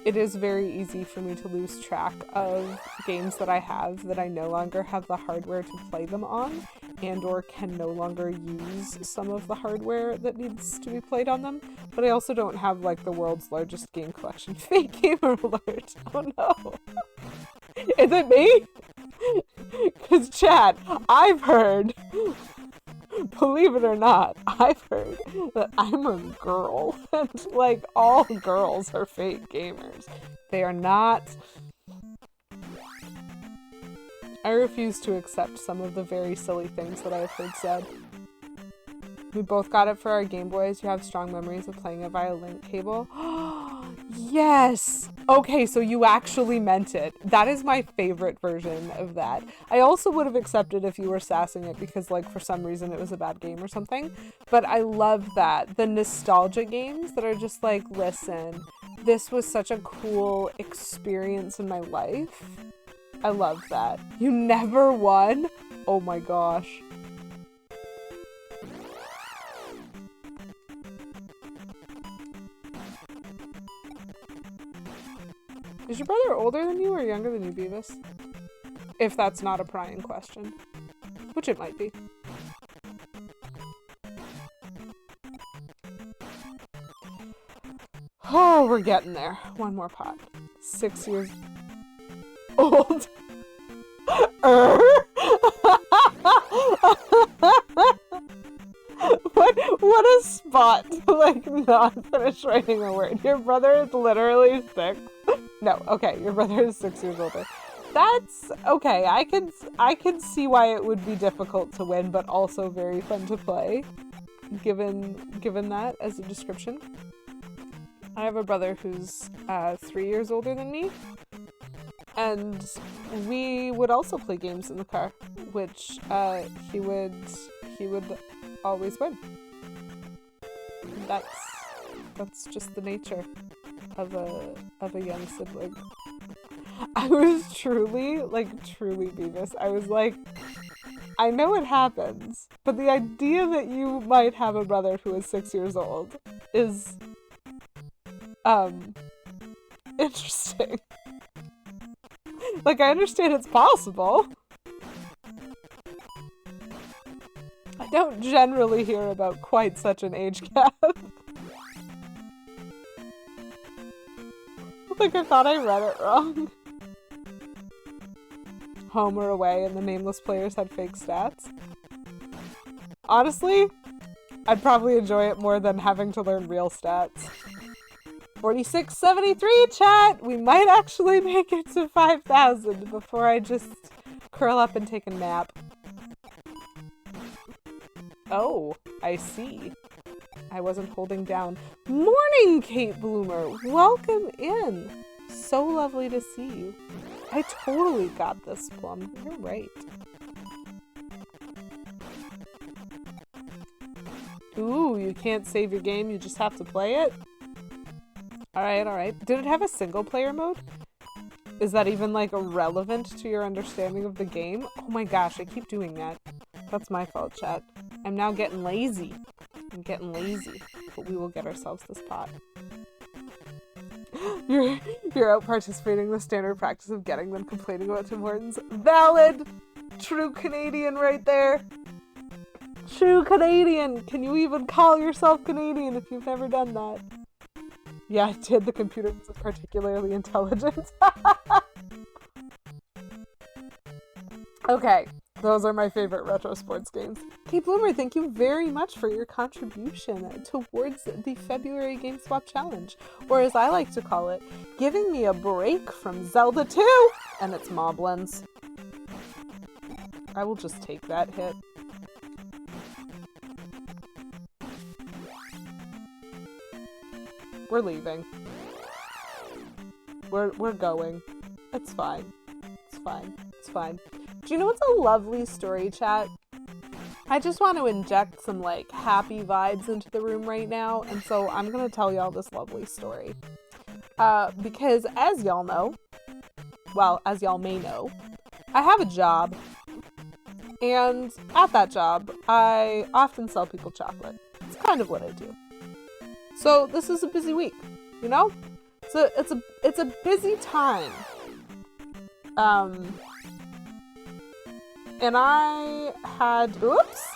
It is very easy for me to lose track of games that I have that I no longer have the hardware to play them on and or can no longer use some of the hardware that needs to be played on them. But I also don't have like the world's largest game collection. Fake gamer alert. Oh no. Is it me? Because chat, I've heard, believe it or not, I've heard that I'm a girl, and like all girls are fake gamers. They are not. I refuse to accept some of the very silly things that I've heard said. We both got it for our Game Boys. You have strong memories of playing it via link cable. Yes! Okay, so you actually meant it. That is my favorite version of that. I also would have accepted if you were sassing it because, like, for some reason it was a bad game or something. But I love that. The nostalgia games that are just like, listen, this was such a cool experience in my life. I love that. You never won? Oh my gosh. Is your brother older than you or younger than you, Beavis? If that's not a prying question. Which it might be. Oh, we're getting there. One more pot. 6 years old. What a spot to like not finish writing a word. Your brother is literally 6. No, okay, your brother is 6 years older. That's okay. I can see why it would be difficult to win, but also very fun to play. Given that as a description. I have a brother who's 3 years older than me, and we would also play games in the car, which he would always win. That's just the nature of a young sibling. I was truly Beavis. I was like, I know it happens, but the idea that you might have a brother who is 6 years old is interesting. Like, I understand it's possible. I don't generally hear about quite such an age gap. Like, I thought I read it wrong. Home or away, and the nameless players had fake stats. Honestly, I'd probably enjoy it more than having to learn real stats. 4673, chat! We might actually make it to 5,000 before I just curl up and take a nap. Oh, I see. I wasn't holding down. Morning, Kate Bloomer! Welcome in! So lovely to see you. I totally got this, Plum. You're right. Ooh, you can't save your game, you just have to play it? Alright, alright. Did it have a single player mode? Is that even, like, relevant to your understanding of the game? Oh my gosh, I keep doing that. That's my fault, chat. I'm now getting lazy. I'm getting lazy. But we will get ourselves this pot. You're out participating in the standard practice of getting them complaining about Tim Hortons. Valid! True Canadian right there. True Canadian! Can you even call yourself Canadian if you've never done that? Yeah, I did. The computer was particularly intelligent. Okay, those are my favorite retro sports games. Kate Bloomer, thank you very much for your contribution towards the February GameSwap Challenge, or as I like to call it, giving me a break from Zelda II and its moblins. I will just take that hit. We're leaving. We're going. It's fine. It's fine. It's fine. Do you know what's a lovely story, chat? I just want to inject some, like, happy vibes into the room right now, and so I'm gonna tell y'all this lovely story. Because as y'all know, well, as y'all may know, I have a job, and at that job, I often sell people chocolate. It's kind of what I do. So this is a busy week, you know? It's a busy time. And I had, oops,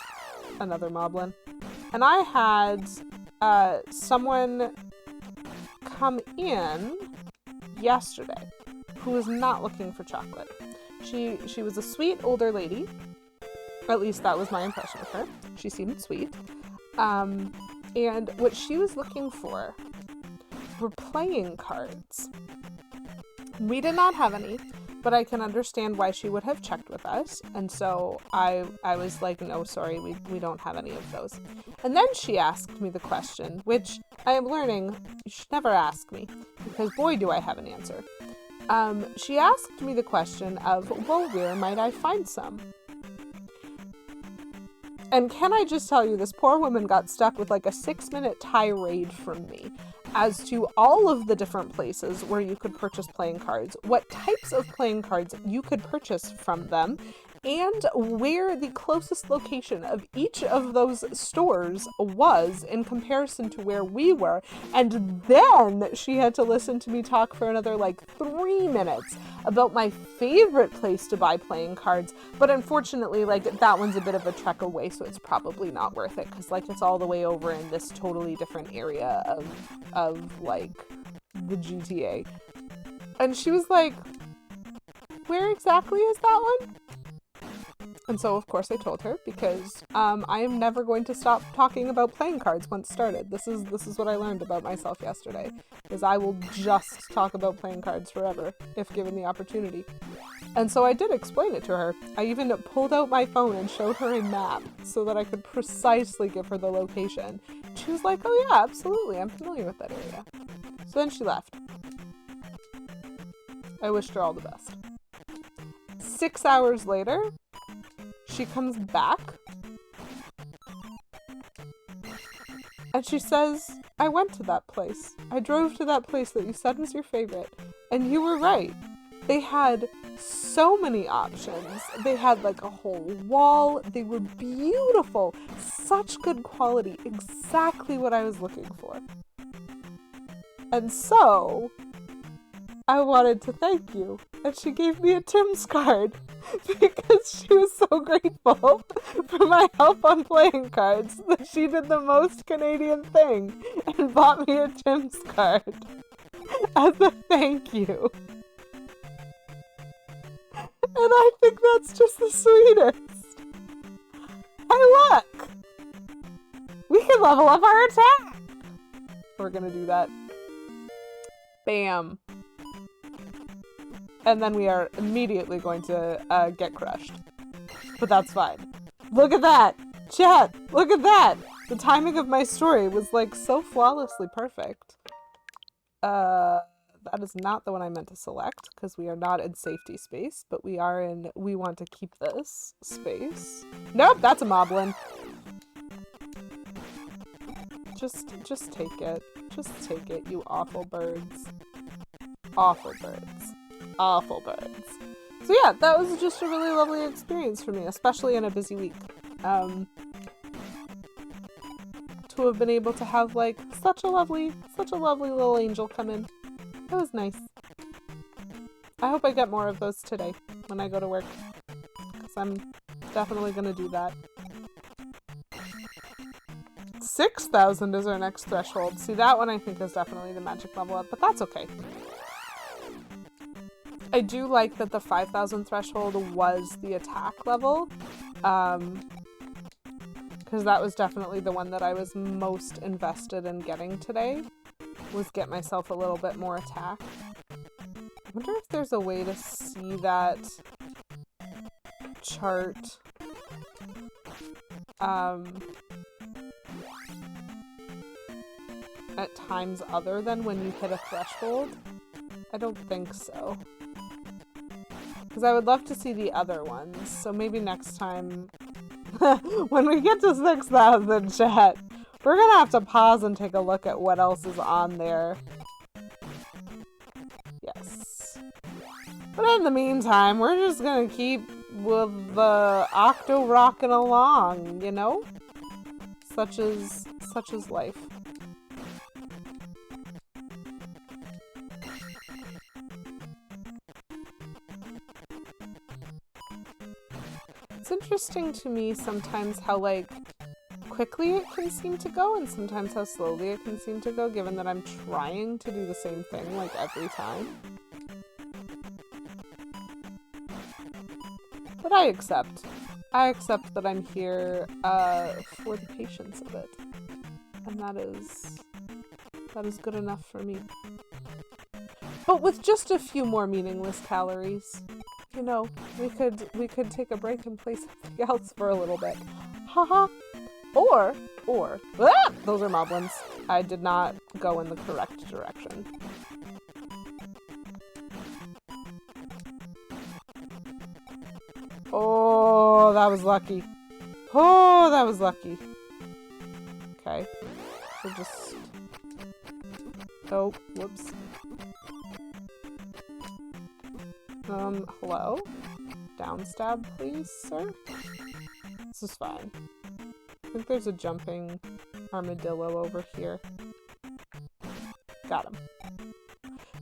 another moblin. And I had someone come in yesterday who was not looking for chocolate. She was a sweet older lady. Or at least that was my impression of her. She seemed sweet. And what she was looking for were playing cards. We did not have any, but I can understand why she would have checked with us. And so I was like, no, sorry, we don't have any of those. And then she asked me the question, which I am learning you should never ask me, because boy, do I have an answer. She asked me the question of, well, where might I find some? And can I just tell you, this poor woman got stuck with like a 6-minute tirade from me as to all of the different places where you could purchase playing cards, what types of playing cards you could purchase from them, and where the closest location of each of those stores was in comparison to where we were. And then she had to listen to me talk for another like 3 minutes about my favorite place to buy playing cards. But unfortunately, like, that one's a bit of a trek away, so it's probably not worth it, because like it's all the way over in this totally different area of like the GTA. And she was like, where exactly is that one? And so, of course, I told her, because I am never going to stop talking about playing cards once started. This is what I learned about myself yesterday, is I will just talk about playing cards forever, if given the opportunity. And so I did explain it to her. I even pulled out my phone and showed her a map so that I could precisely give her the location. She was like, oh yeah, absolutely, I'm familiar with that area. So then she left. I wished her all the best. 6 hours later, she comes back and she says, I went to that place. I drove to that place that you said was your favorite. And you were right. They had so many options. They had like a whole wall. They were beautiful. Such good quality. Exactly what I was looking for. And so I wanted to thank you. And she gave me a Tim's card because she was so grateful for my help on playing cards that she did the most Canadian thing and bought me a Tim's card as a thank you. And I think that's just the sweetest. Hey, look! We can level up our attack. We're gonna do that. Bam. And then we are immediately going to get crushed. But that's fine. Look at that! Chat! Look at that! The timing of my story was like so flawlessly perfect. That is not the one I meant to select because we are not in safety space, but we are in, we want to keep this space. Nope, that's a moblin. Just take it. Just take it, you awful birds. Awful birds. Awful birds. So yeah, that was just a really lovely experience for me, especially in a busy week. To have been able to have like such a lovely little angel come in. It was nice. I hope I get more of those today when I go to work, because I'm definitely gonna do that. 6,000 is our next threshold. See, that one I think is definitely the magic level up, but that's okay. I do like that the 5,000 threshold was the attack level, because that was definitely the one that I was most invested in getting today, was get myself a little bit more attack. I wonder if there's a way to see that chart at times other than when you hit a threshold. I don't think so. Because I would love to see the other ones, so maybe next time when we get to 6,000, chat, we're gonna have to pause and take a look at what else is on there. Yes. But in the meantime, we're just gonna keep with the Octorockin along, you know? Such is life. It's interesting to me sometimes how, like, quickly it can seem to go and sometimes how slowly it can seem to go, given that I'm trying to do the same thing, like, every time. But I accept. I accept that I'm here, for the patience of it. And that is good enough for me. But with just a few more meaningless calories. You know, we could take a break and play something else for a little bit. Haha. Or, those are moblins. I did not go in the correct direction. Oh, that was lucky. Oh, that was lucky. Okay. So just... Oh, whoops. Hello? Down stab, please, sir? This is fine. I think there's a jumping armadillo over here. Got him.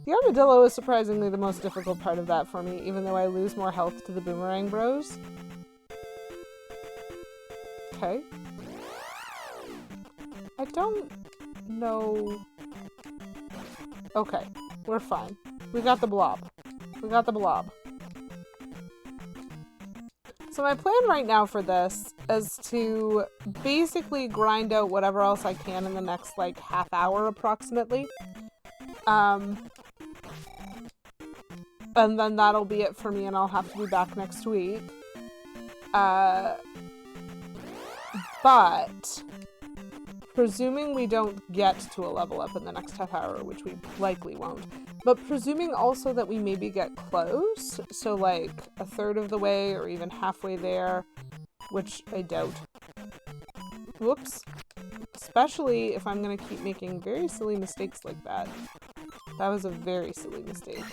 The armadillo is surprisingly the most difficult part of that for me, even though I lose more health to the boomerang bros. Okay. I don't know... Okay, we're fine. We got the blob. We got the blob. So my plan right now for this is to basically grind out whatever else I can in the next, like, half hour approximately. And then that'll be it for me and I'll have to be back next week. But presuming we don't get to a level up in the next half hour, which we likely won't, but presuming also that we maybe get close, so like a third of the way or even halfway there, which I doubt. Whoops. Especially if I'm going to keep making very silly mistakes like that. That was a very silly mistake.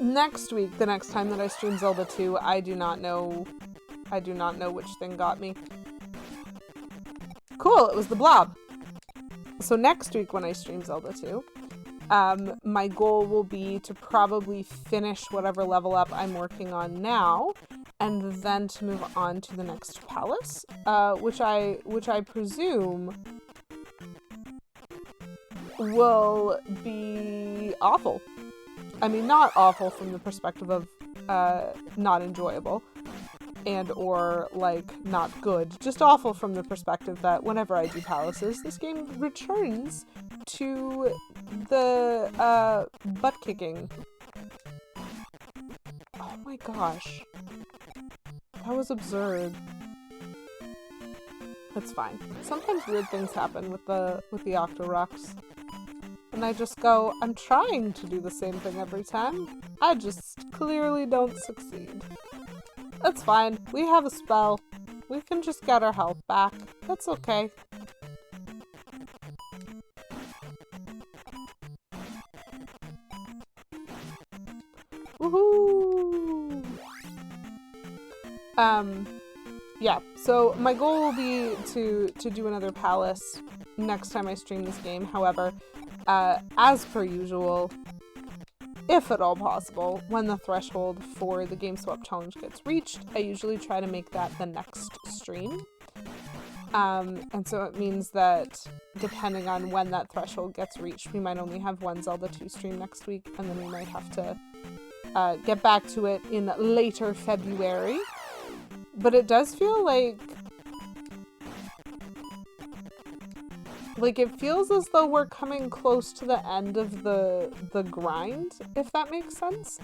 Next week, the next time that I stream Zelda 2, I do not know which thing got me. Cool, it was the blob. So next week when I stream Zelda 2, my goal will be to probably finish whatever level up I'm working on now, and then to move on to the next palace, which I presume will be awful. I mean, not awful from the perspective of not enjoyable, and or like not good, just awful from the perspective that whenever I do palaces, this game returns to the butt kicking. Oh my gosh, that was absurd. It's fine. Sometimes weird things happen with the Octorocks. And I just go, I'm trying to do the same thing every time. I just clearly don't succeed. That's fine. We have a spell. We can just get our health back. That's okay. Woohoo! Yeah, so my goal will be to do another palace next time I stream this game. However, as per usual, if at all possible, when the threshold for the Game Swap Challenge gets reached, I usually try to make that the next stream. And so it means that depending on when that threshold gets reached, we might only have one Zelda 2 stream next week, and then we might have to get back to it in later February. But it does feel like it feels as though we're coming close to the end of the grind, if that makes sense.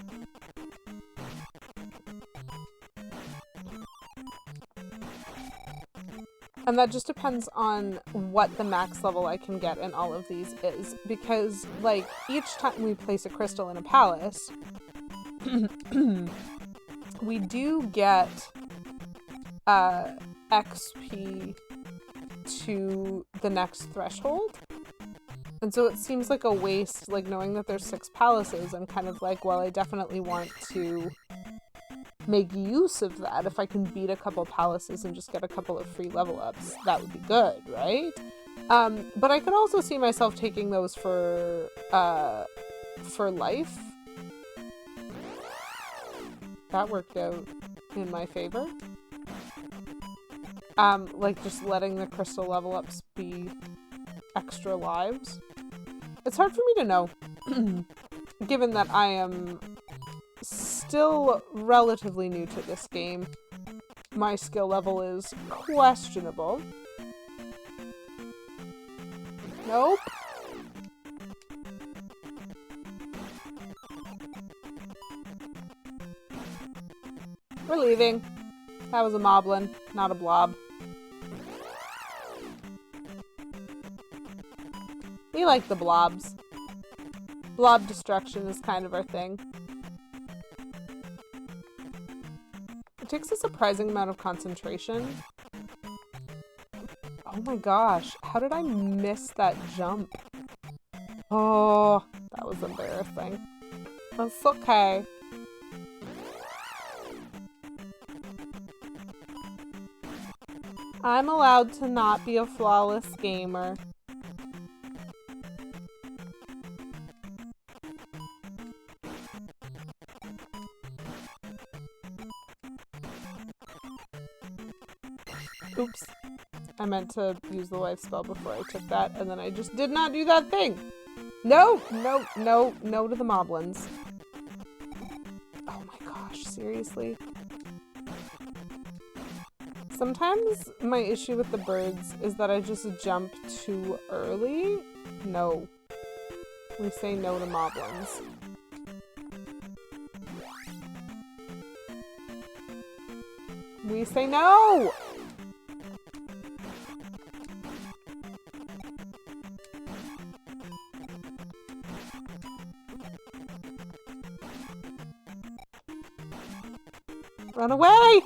And that just depends on what the max level I can get in all of these is, because like each time we place a crystal in a palace, we do get XP to the next threshold. And so it seems like a waste, like knowing that there's 6 palaces, I'm kind of like, well, I definitely want to make use of that. If I can beat a couple palaces and just get a couple of free level ups, that would be good, right? But I could also see myself taking those for life. That worked out in my favor. Like just letting the crystal level ups be extra lives. It's hard for me to know, given that I am still relatively new to this game. My skill level is questionable. Nope. We're leaving. That was a moblin, not a blob. We like the blobs. Blob destruction is kind of our thing. It takes a surprising amount of concentration. Oh my gosh, how did I miss that jump? Oh, that was embarrassing. That's okay. I'm allowed to not be a flawless gamer. Oops. I meant to use the life spell before I took that, and then I just did not do that thing. No, no, no, no to the moblins. Oh my gosh, seriously? Sometimes my issue with the birds is that I just jump too early. No. We say no to moblins. We say no! Run away!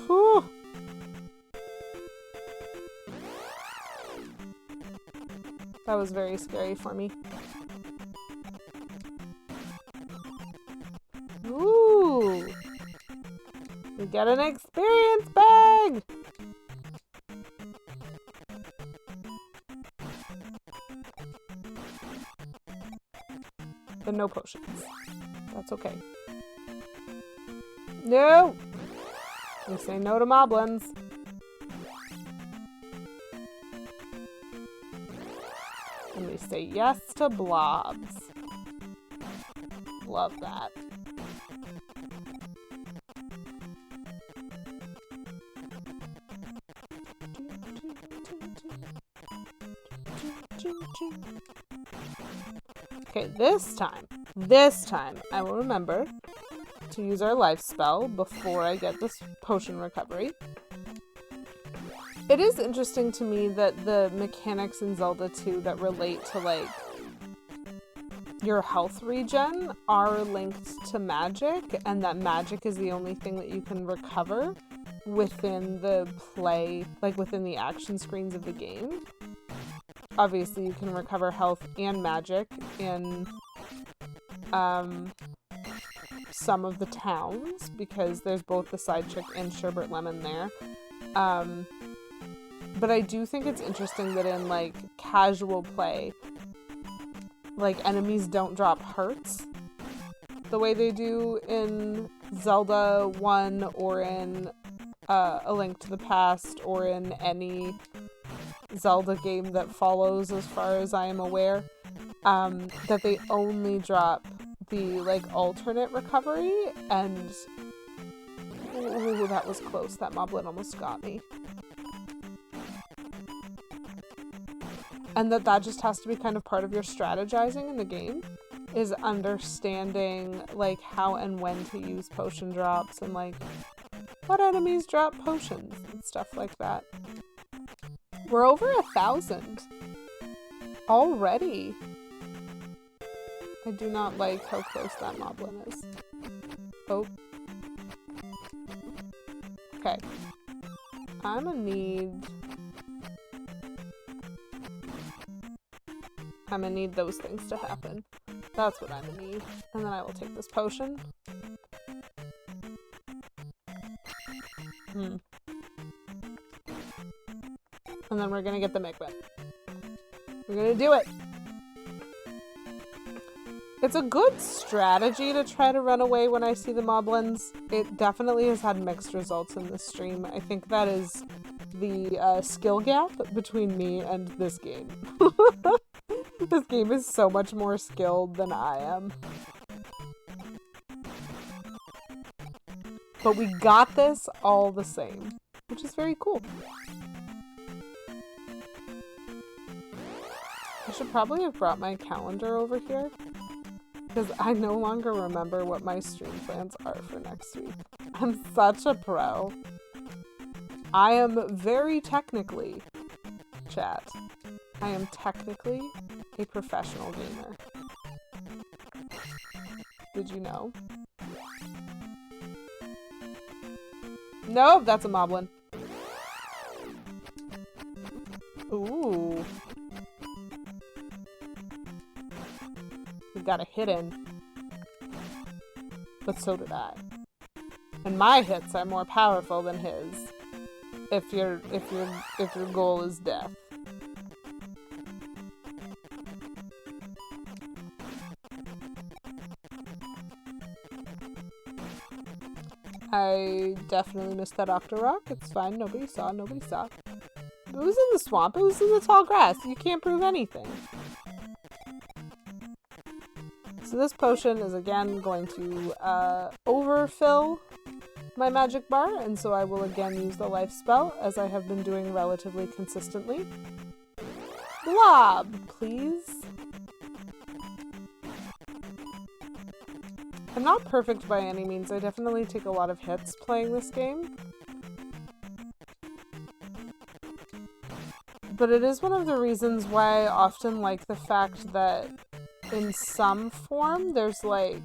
Whew. That was very scary for me. Ooh! We get an experience bag! But no potions. That's okay. No! We say no to moblins. And we say yes to blobs. Love that. Okay, this time, I will remember to use our life spell before I get this potion recovery. It is interesting to me that the mechanics in Zelda 2 that relate to, like, your health regen are linked to magic, and that magic is the only thing that you can recover within the play, like within the action screens of the game. Obviously, you can recover health and magic in some of the towns, because there's both the side chick and Sherbet Lemon there. But I do think it's interesting that in, like, casual play, like, enemies don't drop hearts the way they do in Zelda 1 or in A Link to the Past or in any Zelda game that follows, as far as I am aware, that they only drop the, like, alternate recovery, and ooh, that was close. That moblin almost got me. And that just has to be kind of part of your strategizing in the game, is understanding, like, how and when to use potion drops and, like, what enemies drop potions and stuff like that. We're over 1,000 already. I do not like how close that moblin is. Oh. Okay. I'm gonna need those things to happen. That's what I'm gonna need. And then I will take this potion. And then we're gonna get the Migwit. We're gonna do it! It's a good strategy to try to run away when I see the moblins. It definitely has had mixed results in this stream. I think that is the skill gap between me and this game. This game is so much more skilled than I am. But we got this all the same, which is very cool. I should probably have brought my calendar over here, because I no longer remember what my stream plans are for next week. I'm such a pro. I am very technically, chat, I am technically a professional gamer. Did you know? Nope, that's a moblin. Ooh. We got a hit in. But so did I. And my hits are more powerful than his. If your goal is death. I definitely missed that Octorockin. It's fine. Nobody saw. Nobody saw. It was in the swamp. It was in the tall grass. You can't prove anything. So this potion is again going to overfill my magic bar, and so I will again use the life spell, as I have been doing relatively consistently. Blob, please. I'm not perfect by any means. I definitely take a lot of hits playing this game. But it is one of the reasons why I often like the fact that in some form there's like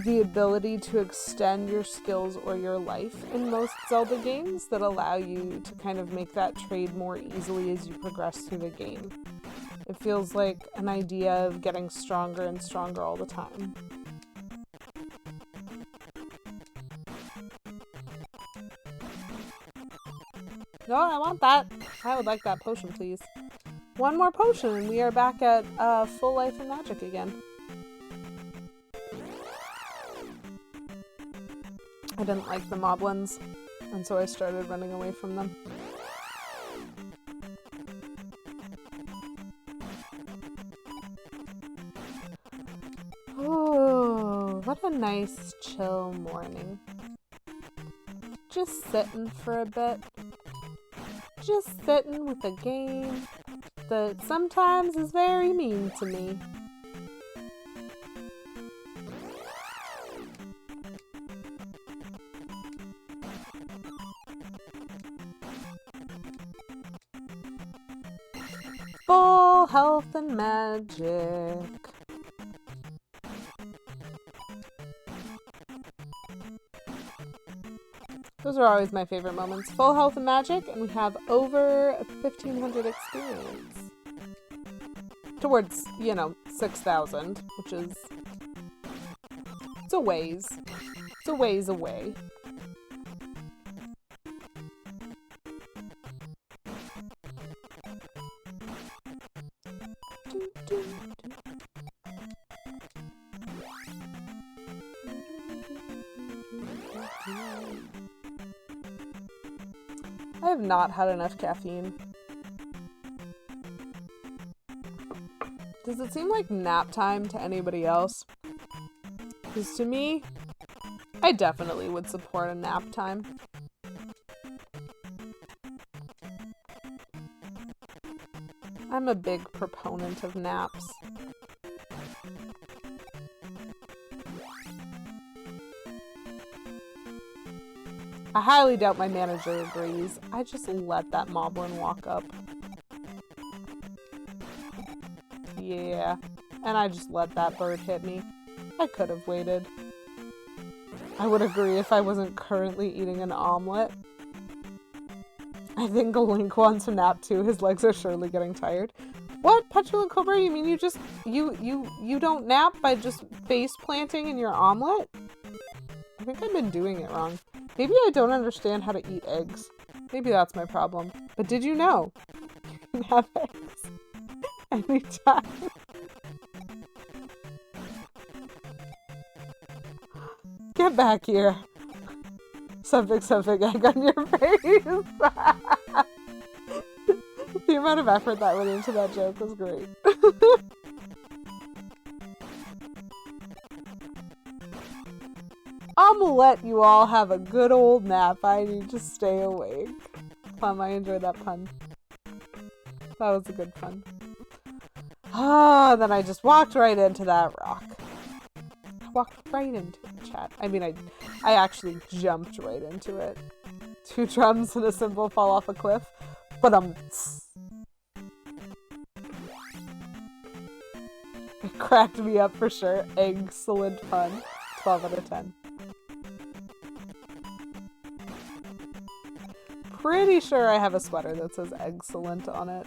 the ability to extend your skills or your life in most Zelda games that allow you to kind of make that trade more easily as you progress through the game. It feels like an idea of getting stronger and stronger all the time. No, I want that. I would like that potion, please. One more potion and we are back at full life and magic again. I didn't like the moblins, and so I started running away from them. Oh, what a nice chill morning. Just sitting for a bit. Just sitting with a game that sometimes is very mean to me. Full health and magic. Those are always my favorite moments. Full health and magic, and we have over 1,500 experience. Towards, 6,000, which is... It's a ways. It's a ways away. I have not had enough caffeine. Does it seem like nap time to anybody else? Because to me, I definitely would support a nap time. I'm a big proponent of naps. I highly doubt my manager agrees. I just let that moblin walk up. Yeah, and I just let that bird hit me. I could have waited. I would agree if I wasn't currently eating an omelet. I think Link wants a nap too. His legs are surely getting tired. What? Petulant Cobra? You mean you don't nap by just face planting in your omelet? I think I've been doing it wrong. Maybe I don't understand how to eat eggs. Maybe that's my problem. But did you know? You can have eggs anytime. Get back here. Something egg on your face. The amount of effort that went into that joke was great. I'm gonna let you all have a good old nap. I need to stay awake. Plum, I enjoyed that pun. That was a good pun. Ah, then I just walked right into that rock. I walked right into it, chat. I mean, I actually jumped right into it. 2 drums and a cymbal fall off a cliff. But it cracked me up for sure. Excellent pun. 12 out of 10. Pretty sure I have a sweater that says excellent on it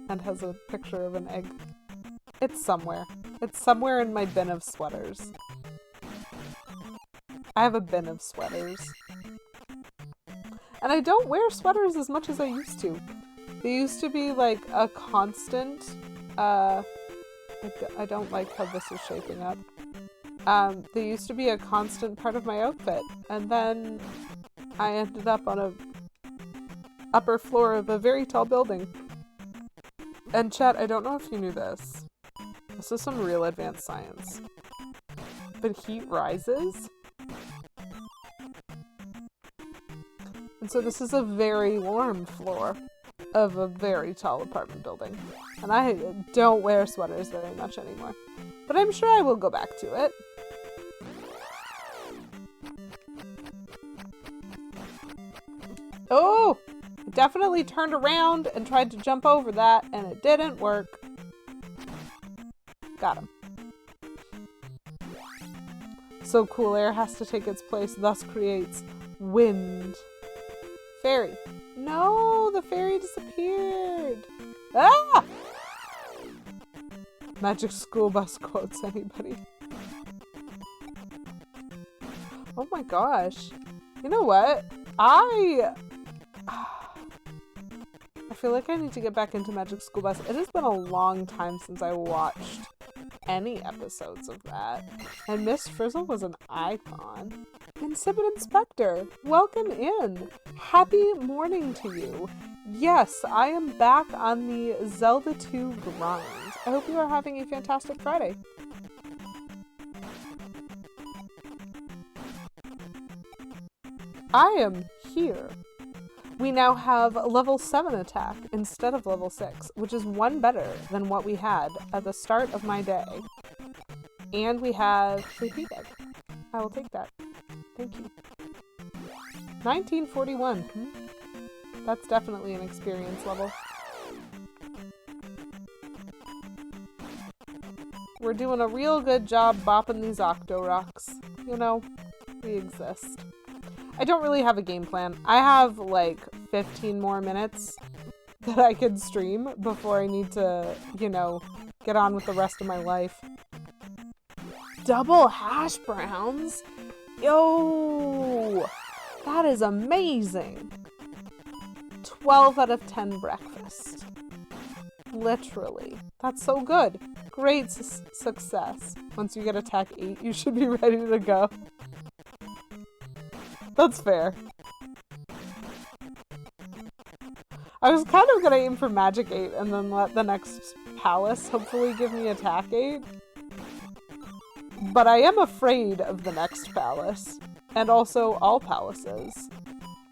and has a picture of an egg. It's somewhere. It's somewhere in my bin of sweaters. I have a bin of sweaters. And I don't wear sweaters as much as I used to. They used to be like a constant, I don't like how this is shaping up. They used to be a constant part of my outfit. And then I ended up on a upper floor of a very tall building. And chat, I don't know if you knew this. This is some real advanced science. But heat rises. And so this is a very warm floor of a very tall apartment building. And I don't wear sweaters very much anymore. But I'm sure I will go back to it. Oh! I definitely turned around and tried to jump over that, and it didn't work. Got him. So cool air has to take its place, thus creates wind. Fairy. No, the fairy disappeared. Ah! Magic school bus quotes, anybody? Oh my gosh. You know what? I feel like I need to get back into Magic School Bus. It has been a long time since I watched any episodes of that. And Miss Frizzle was an icon. Insipid Inspector, welcome in. Happy morning to you. Yes, I am back on the Zelda II grind. I hope you are having a fantastic Friday. I am here. We now have level 7 attack instead of level 6, which is 1 better than what we had at the start of my day. And we have a pea egg. I will take that. Thank you. 1941. That's definitely an experience level. We're doing a real good job bopping these Octorocks. You know, we exist. I don't really have a game plan. I have like 15 more minutes that I could stream before I need to, you know, get on with the rest of my life. Double hash browns? Yo! That is amazing! 12 out of 10 breakfast. Literally. That's so good. Great success. Once you get attack 8, you should be ready to go. That's fair. I was kind of gonna aim for magic 8 and then let the next palace hopefully give me attack 8. But I am afraid of the next palace. And also all palaces.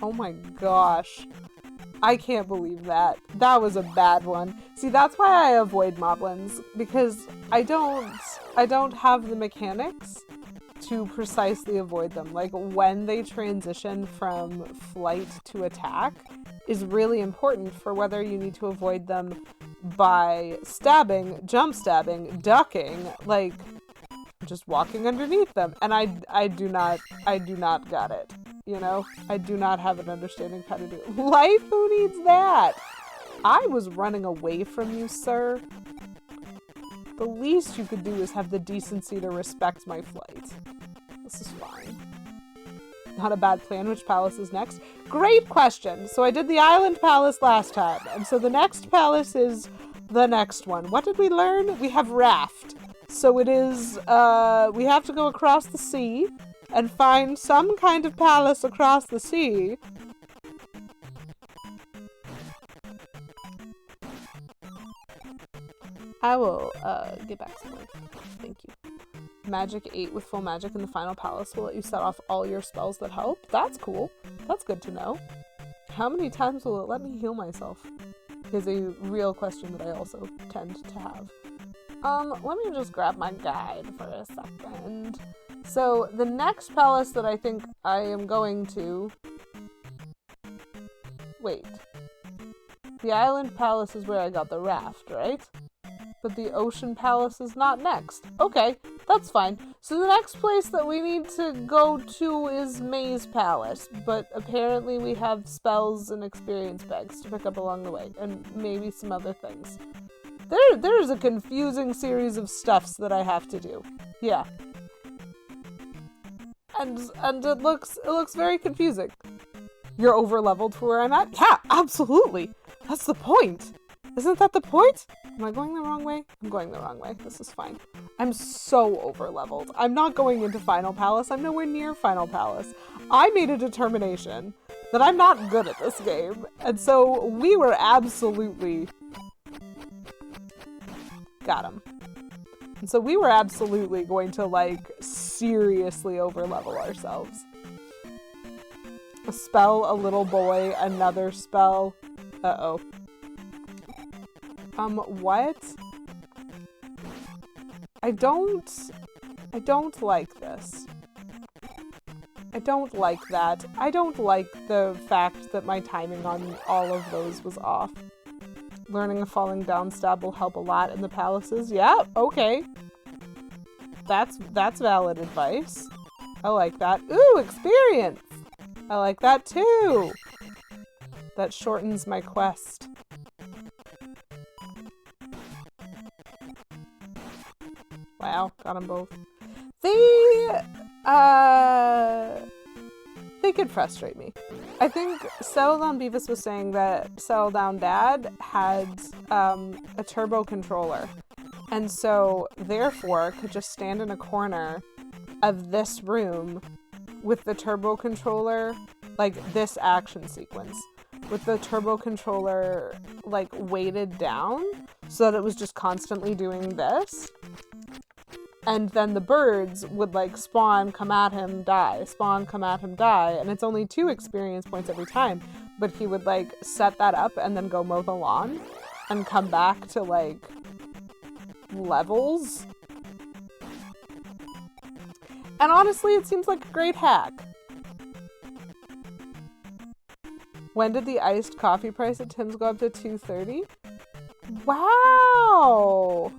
Oh my gosh. I can't believe that. That was a bad one. See, that's why I avoid moblins, because I don't have the mechanics to precisely avoid them. Like, when they transition from flight to attack is really important for whether you need to avoid them by stabbing, jump stabbing, ducking, like just walking underneath them. And I do not got it. You know, I do not have an understanding of how to do it. Life? Who needs that? I was running away from you, sir. The least you could do is have the decency to respect my flight. This is fine. Not a bad plan. Which palace is next? Great question. So I did the island palace last time. And so the next palace is the next one. What did we learn? We have raft. So it is, we have to go across the sea and find some kind of palace across the sea. I will get back some life. Thank you. Magic 8 with full magic in the final palace will let you set off all your spells that help. That's cool. That's good to know. How many times will it let me heal myself? Is a real question that I also tend to have. Let me just grab my guide for a second. So, the next palace that I think I am going to... Wait. The island palace is where I got the raft, right? But the ocean palace is not next. Okay, that's fine. So the next place that we need to go to is Maze Palace. But apparently we have spells and experience bags to pick up along the way. And maybe some other things. There's a confusing series of stuffs that I have to do. Yeah. And it looks very confusing. You're over-leveled for where I'm at? Yeah, absolutely. That's the point. Isn't that the point? Am I going the wrong way? I'm going the wrong way. This is fine. I'm so over-leveled. I'm not going into Final Palace. I'm nowhere near Final Palace. I made a determination that I'm not good at this game. And so we were absolutely... Got him. And so we were absolutely going to, like, seriously over-level ourselves. A spell, a little boy, another spell. Uh-oh. What? I don't like this. I don't like that. I don't like the fact that my timing on all of those was off. Learning a falling down stab will help a lot in the palaces. Yeah, okay. That's valid advice. I like that. Ooh, experience! I like that too! That shortens my quest. Wow, got them both. They could frustrate me. I think Settle Down Beavis was saying that Settle Down Dad had a turbo controller. And so, therefore, could just stand in a corner of this room with the turbo controller, like this action sequence, with the turbo controller, like, weighted down so that it was just constantly doing this. And then the birds would, like, spawn, come at him, die. Spawn, come at him, die. And it's only 2 experience points every time. But he would, like, set that up and then go mow the lawn. And come back to, like, levels. And honestly, it seems like a great hack. When did the iced coffee price at Tim's go up to $2.30? Wow!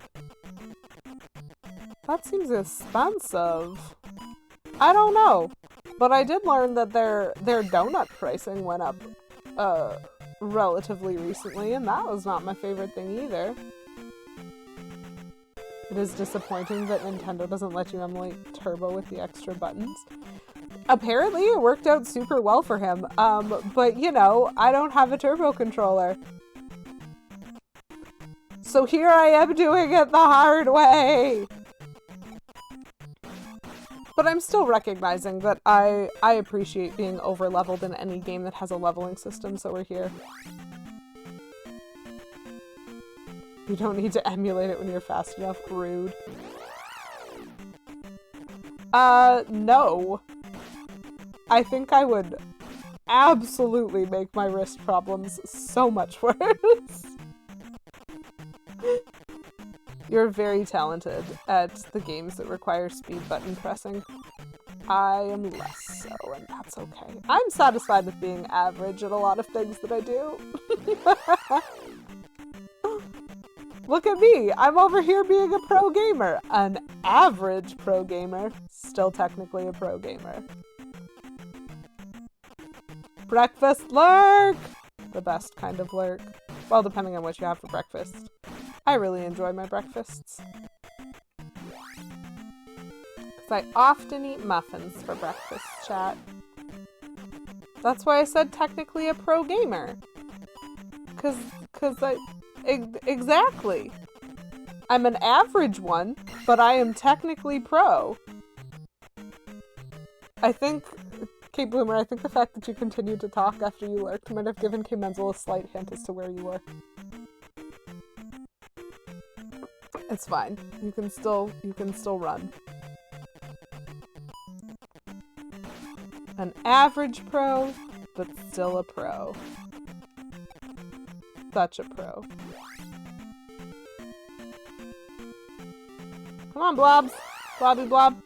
That seems expensive. I don't know. But I did learn that their donut pricing went up relatively recently, and that was not my favorite thing either. It is disappointing that Nintendo doesn't let you emulate Turbo with the extra buttons. Apparently it worked out super well for him, but you know, I don't have a Turbo controller. So here I am doing it the hard way! But I'm still recognizing that I appreciate being over-leveled in any game that has a leveling system, so we're here. You don't need to emulate it when you're fast enough. Rude. No. I think I would absolutely make my wrist problems so much worse. You're very talented at the games that require speed button pressing. I am less so, and that's okay. I'm satisfied with being average at a lot of things that I do. Look at me! I'm over here being a pro gamer. An average pro gamer. Still technically a pro gamer. Breakfast lurk! The best kind of lurk. Well, depending on what you have for breakfast. I really enjoy my breakfasts. Because I often eat muffins for breakfast, chat. That's why I said technically a pro gamer. Because exactly. I'm an average one, but I am technically pro. I think, Kate Bloomer, I think the fact that you continued to talk after you lurked might have given K Menzel a slight hint as to where you were. It's fine. You can still run. An average pro, but still a pro. Such a pro. Come on, blobs. Blobby blob.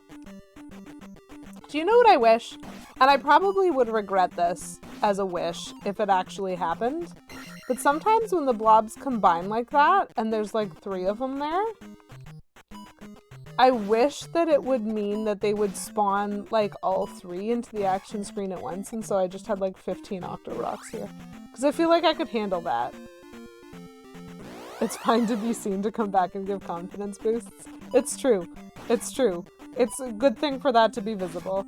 Do you know what I wish? And I probably would regret this as a wish if it actually happened. But sometimes when the blobs combine like that, and there's like 3 of them there, I wish that it would mean that they would spawn like all 3 into the action screen at once, and so I just had like 15 Octorocks here. Because I feel like I could handle that. It's fine to be seen to come back and give confidence boosts. It's true. It's true. It's a good thing for that to be visible.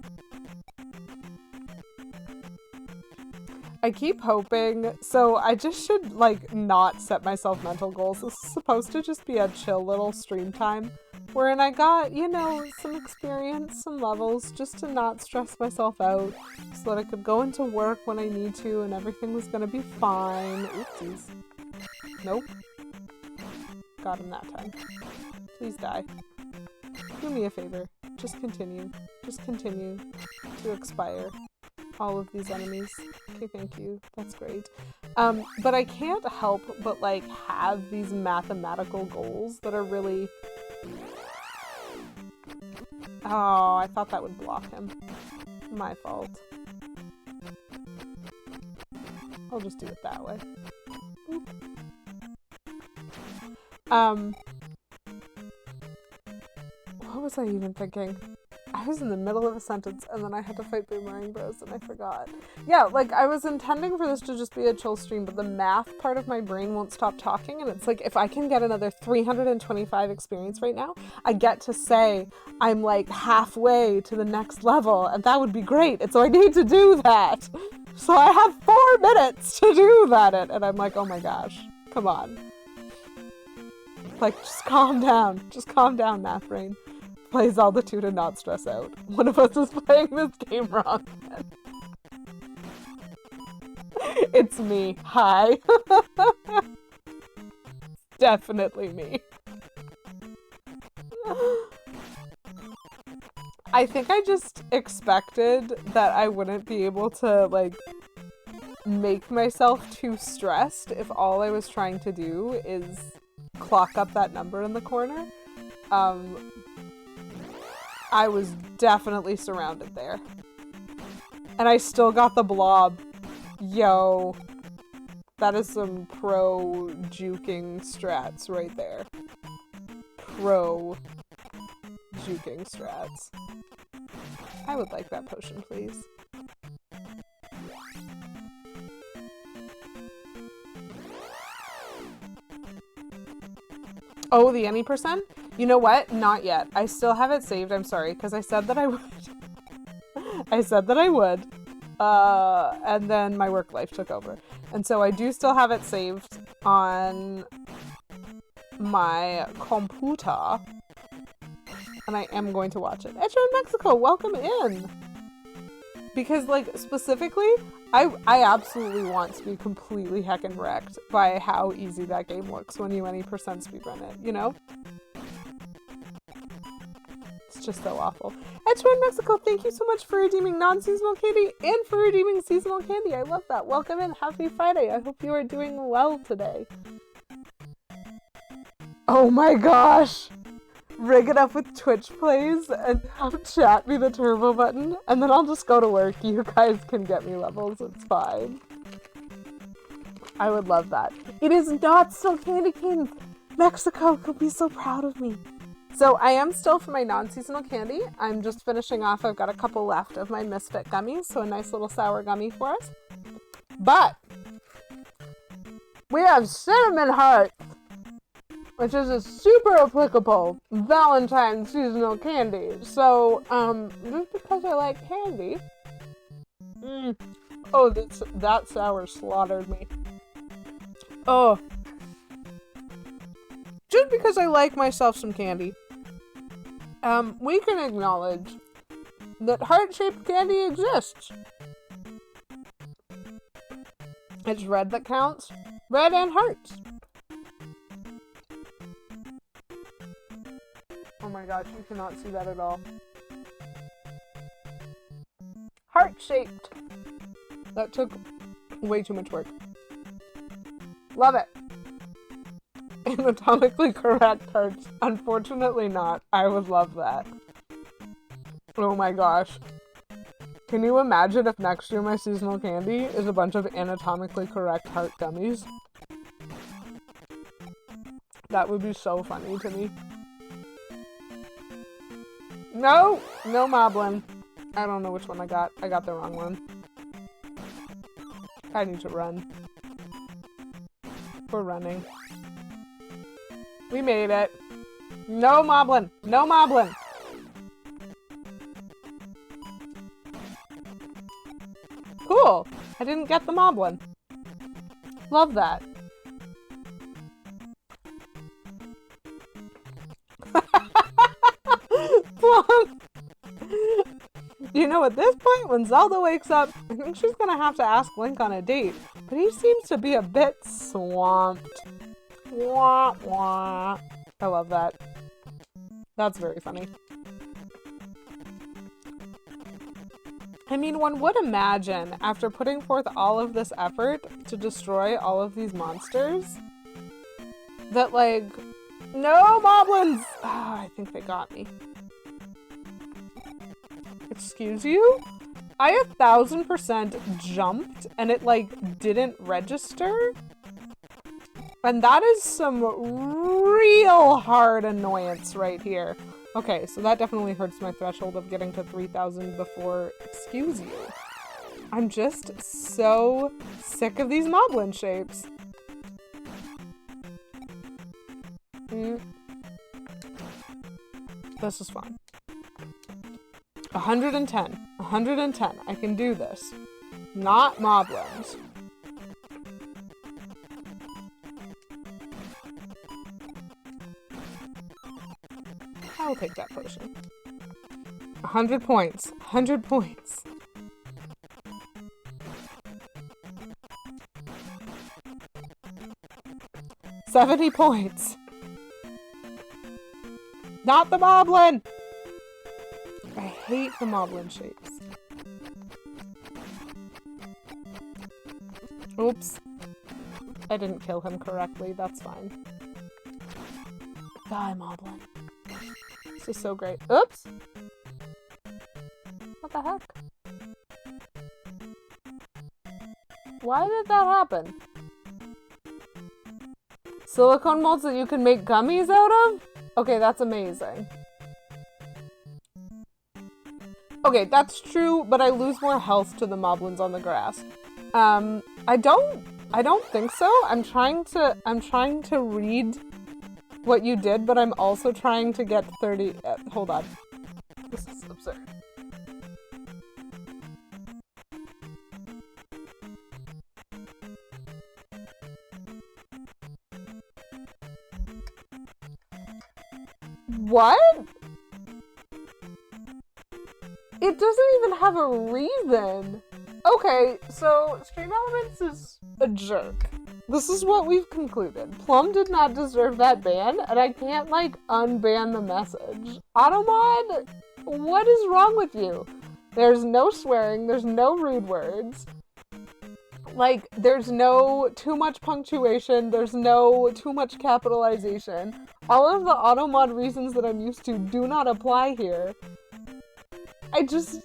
I keep hoping, so I just should like not set myself mental goals. This is supposed to just be a chill little stream time wherein I got, you know, some experience, some levels, just to not stress myself out so that I could go into work when I need to and everything was gonna be fine. Oopsies. Nope. Got him that time. Please die. Do me a favor. Just continue. Just continue to expire all of these enemies. Okay, thank you. That's great. But I can't help but like have these mathematical goals that are really... Oh, I thought that would block him. My fault. I'll just do it that way. Boop. What was I even thinking? I was in the middle of a sentence and then I had to fight Boomerang Bros and I forgot. Yeah, like I was intending for this to just be a chill stream, but the math part of my brain won't stop talking, and it's like if I can get another 325 experience right now, I get to say I'm like halfway to the next level, and that would be great. And so I need to do that. So I have 4 minutes to do that, and I'm like, oh my gosh, come on. Like, just calm down. Just calm down, math brain. Play Zelda 2 to not stress out. One of us is playing this game wrong. It's me. Hi. Definitely me. I think I just expected that I wouldn't be able to, like, make myself too stressed if all I was trying to do is clock up that number in the corner. I was definitely surrounded there. And I still got the blob. Yo. That is some pro juking strats right there. Pro juking strats. I would like that potion, please. Oh, the any percent? You know what? Not yet. I still have it saved. I'm sorry, because I said that I would. I said that I would. And then my work life took over. And so I do still have it saved on my computer. And I am going to watch it. Etcher in Mexico, welcome in! Because, like, specifically, I absolutely want to be completely heckin' wrecked by how easy that game looks when you any percent speedrun it, you know? It's just so awful. Etcher in Mexico, thank you so much for redeeming non-seasonal candy and for redeeming seasonal candy. I love that. Welcome in. Happy Friday. I hope you are doing well today. Oh my gosh! Rig it up with Twitch plays and have chat be the turbo button, and then I'll just go to work. You guys can get me levels, it's fine. I would love that. It is not still Candy King! Mexico could be so proud of me. So I am still for my non-seasonal candy. I'm just finishing off. I've got a couple left of my Misfit gummies, so a nice little sour gummy for us. But we have Cinnamon Heart, which is a super applicable Valentine's seasonal candy. So, just because I like candy. Oh, that sour slaughtered me. Oh. Just because I like myself some candy. We can acknowledge that heart-shaped candy exists. It's red that counts. Red and hearts. Oh my gosh, you cannot see that at all. Heart-shaped. That took way too much work. Love it. Anatomically correct hearts. Unfortunately not. I would love that. Oh my gosh. Can you imagine if next year my seasonal candy is a bunch of anatomically correct heart gummies? That would be so funny to me. No! No Moblin. I don't know which one I got. I got the wrong one. I need to run. We're running. We made it. No Moblin! No Moblin! Cool! I didn't get the Moblin. Love that. You know, at this point, when Zelda wakes up, I think she's gonna have to ask Link on a date. But he seems to be a bit swamped. Wah, wah. I love that. That's very funny. I mean, one would imagine, after putting forth all of this effort to destroy all of these monsters, that, like, no Moblins! Ah, I think they got me. Excuse you? I 1000% jumped and it, like, didn't register? And that is some real hard annoyance right here. Okay, so that definitely hurts my threshold of getting to 3,000 before excuse you. I'm just so sick of these Moblin shapes. This is fun. 110. 110. I can do this. Not Moblins. I'll take that potion. 100 points. 100 points. $70 points. Not the Moblin! I hate the Moblin shapes. Oops. I didn't kill him correctly. That's fine. Die, Moblin. This is so great. Oops! What the heck? Why did that happen? Silicone molds that you can make gummies out of? Okay, that's amazing. Okay, that's true, but I lose more health to the moblins on the grass. I don't think so. I'm trying to read what you did, but I'm also trying to get 30. Hold on. This is absurd. What? It doesn't even have a reason. Okay, so Stream Elements is a jerk. This is what we've concluded. Plum did not deserve that ban, and I can't, like, unban the message. Automod, what is wrong with you? There's no swearing, there's no rude words. Like, there's no too much punctuation, there's no too much capitalization. All of the Automod reasons that I'm used to do not apply here.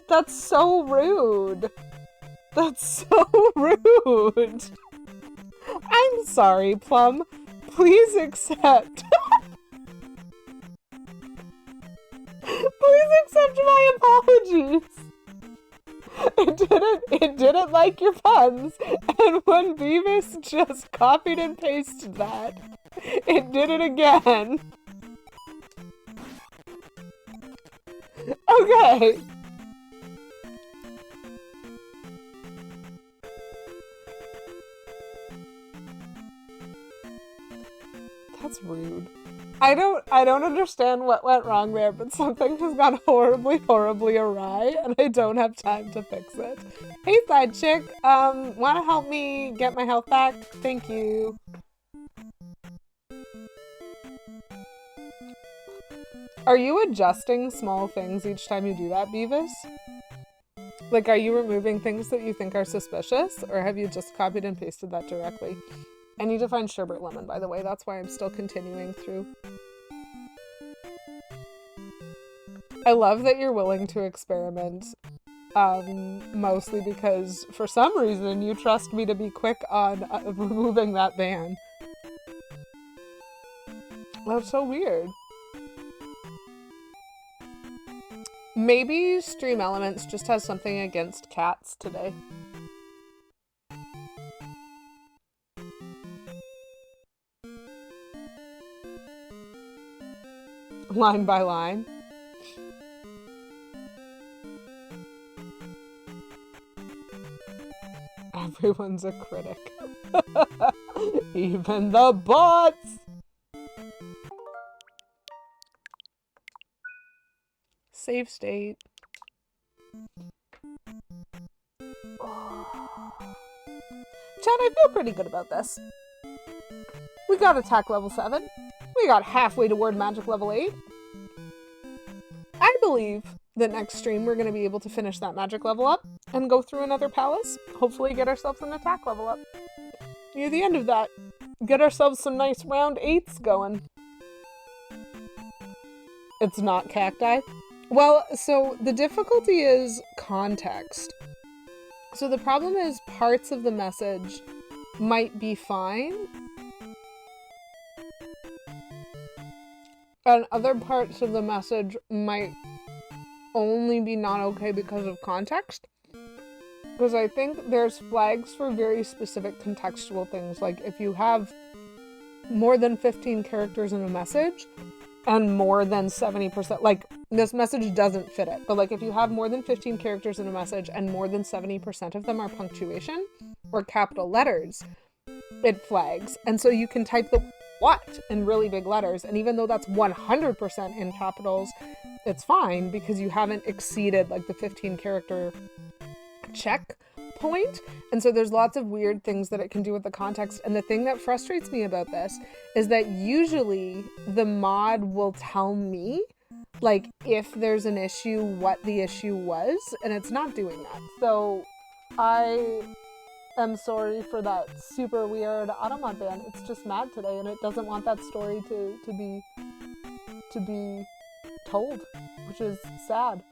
That's so rude. That's so rude. I'm sorry, Plum. Please accept. Please accept my apologies. It didn't like your puns, and when Beavis just copied and pasted that, it did it again. Okay. That's rude. I don't understand what went wrong there, but something has gone horribly, horribly awry, and I don't have time to fix it. Hey, side chick, wanna help me get my health back? Thank you. Are you adjusting small things each time you do that, Beavis? Like, are you removing things that you think are suspicious, or have you just copied and pasted that directly? I need to find sherbet lemon, by the way. That's why I'm still continuing through. I love that you're willing to experiment, mostly because for some reason you trust me to be quick on removing that ban. That's so weird. Maybe Stream Elements just has something against cats today. Line by line. Everyone's a critic. Even the bots! Save state. Chad, I feel pretty good about this. We got attack level 7. We got halfway toward magic level 8. I believe that next stream we're going to be able to finish that magic level up and go through another palace. Hopefully get ourselves an attack level up. Near the end of that, get ourselves some nice round 8s going. It's not cacti. Well, so the difficulty is context. So the problem is parts of the message might be fine, and other parts of the message might only be not okay because of context. Because I think there's flags for very specific contextual things. Like if you have more than 15 characters in a message and more than 70%, like this message doesn't fit it. But like if you have more than 15 characters in a message and more than 70% of them are punctuation or capital letters, it flags. And so you can type the what in really big letters, and even though that's 100% in capitals, it's fine because you haven't exceeded like the 15 character check point. And so there's lots of weird things that it can do with the context. And the thing that frustrates me about this is that usually the mod will tell me like if there's an issue, what the issue was, and it's not doing that. So I'm sorry for that super weird Automod ban. It's just mad today and it doesn't want that story to be told, which is sad.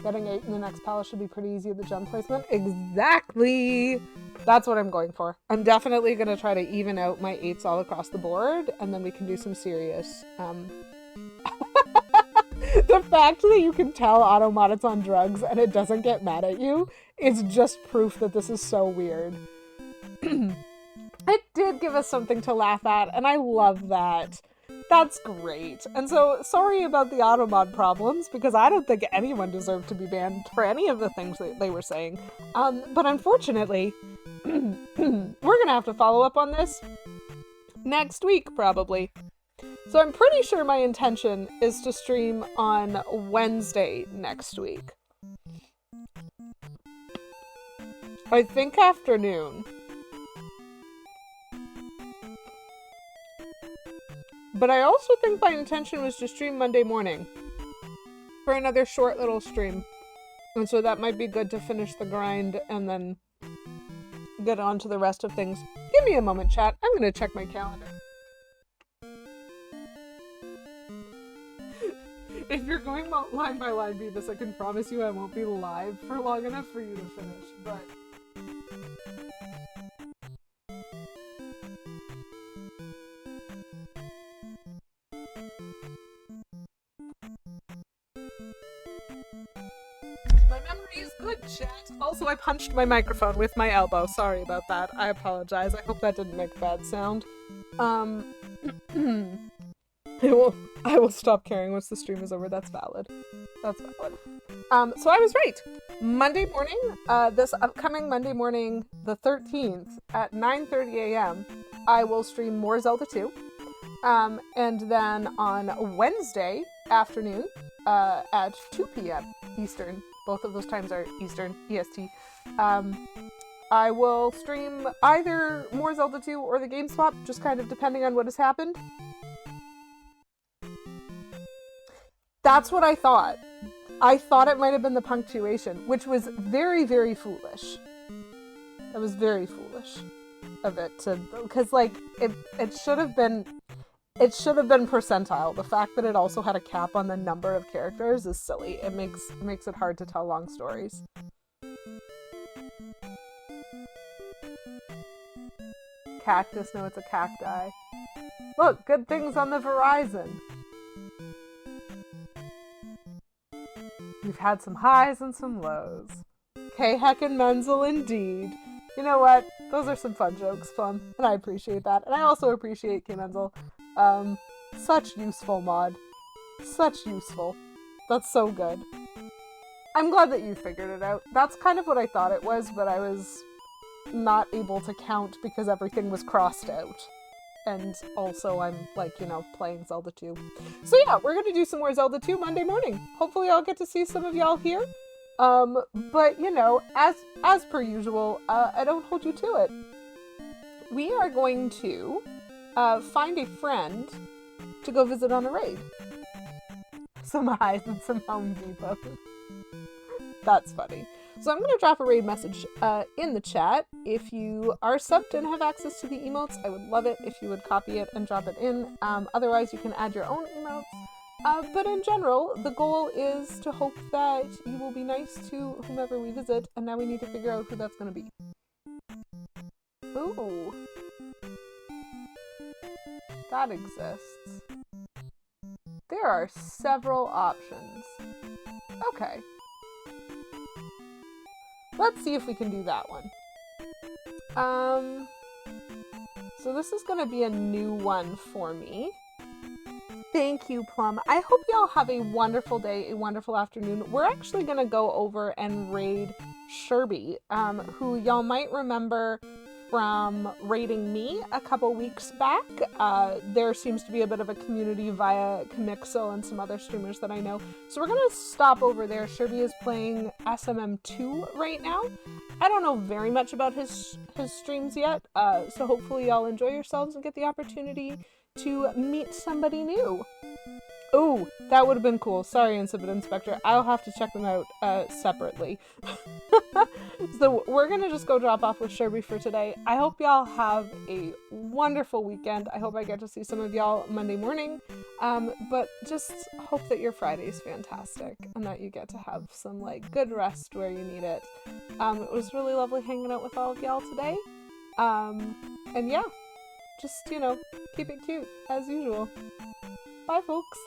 Getting 8 in the next palace should be pretty easy at the gem placement. Exactly! That's what I'm going for. I'm definitely going to try to even out my 8s all across the board, and then we can do some serious The fact that you can tell Automod it's on drugs and it doesn't get mad at you is just proof that this is so weird. It did give us something to laugh at, and I love that. That's great. And so, sorry about the Automod problems, because I don't think anyone deserved to be banned for any of the things that they were saying. But unfortunately, we're gonna have to follow up on this next week, probably. So I'm pretty sure my intention is to stream on Wednesday next week. I think afternoon. But I also think my intention was to stream Monday morning for another short little stream. And so that might be good to finish the grind and then get on to the rest of things. Give me a moment, chat. I'm going to check my calendar. If you're going line by line, Beavis, I can promise you I won't be live for long enough for you to finish, but... My memory is good, chat. Also, I punched my microphone with my elbow. Sorry about that. I apologize. I hope that didn't make a bad sound. I will stop caring once the stream is over. That's valid. That's valid. So I was right. Monday morning, this upcoming Monday morning, the 13th, at 9:30 a.m., I will stream more Zelda 2. And then on Wednesday afternoon, at 2 p.m. Eastern, both of those times are Eastern, EST, I will stream either more Zelda 2 or the game swap, just kind of depending on what has happened. That's what I thought. I thought it might have been the punctuation, which was very, very foolish. It was very foolish of it to, because like it should have been percentile. The fact that it also had a cap on the number of characters is silly. It makes it hard to tell long stories. Cactus, no, it's a cacti. Look, good things on the Verizon. We've had some highs and some lows. K-Heckin' Menzel indeed. You know what? Those are some fun jokes, Plum, and I appreciate that. And I also appreciate K-Menzel. Such useful mod. Such useful. That's so good. I'm glad that you figured it out. That's kind of what I thought it was, but I was not able to count because everything was crossed out. And also I'm, like, you know, playing Zelda 2. So yeah, we're gonna do some more Zelda 2 Monday morning. Hopefully I'll get to see some of y'all here. But, you know, as per usual, I don't hold you to it. We are going to find a friend to go visit on a raid. Some highs and some Home Depot. That's funny. So I'm going to drop a raid message in the chat. If you are subbed and have access to the emotes, I would love it if you would copy it and drop it in. Otherwise, you can add your own emotes. But in general, the goal is to hope that you will be nice to whomever we visit, and now we need to figure out who that's going to be. Ooh. That exists. There are several options. Okay. Let's see if we can do that one. So this is going to be a new one for me. Thank you, Plum. I hope y'all have a wonderful day, a wonderful afternoon. We're actually going to go over and raid Sherby, who y'all might remember from raiding me a couple weeks back. There seems to be a bit of a community via Comixo and some other streamers that I know. So we're going to stop over there. Sherby is playing SMM2 right now. I don't know very much about his streams yet, so hopefully y'all enjoy yourselves and get the opportunity to meet somebody new. Oh, that would have been cool. Sorry, Insipid Inspector. I'll have to check them out separately. So we're going to just go drop off with Sherby for today. I hope y'all have a wonderful weekend. I hope I get to see some of y'all Monday morning. But just hope that your Friday's fantastic and that you get to have some like good rest where you need it. It was really lovely hanging out with all of y'all today. And yeah, just, you know, keep it cute as usual. Bye, folks.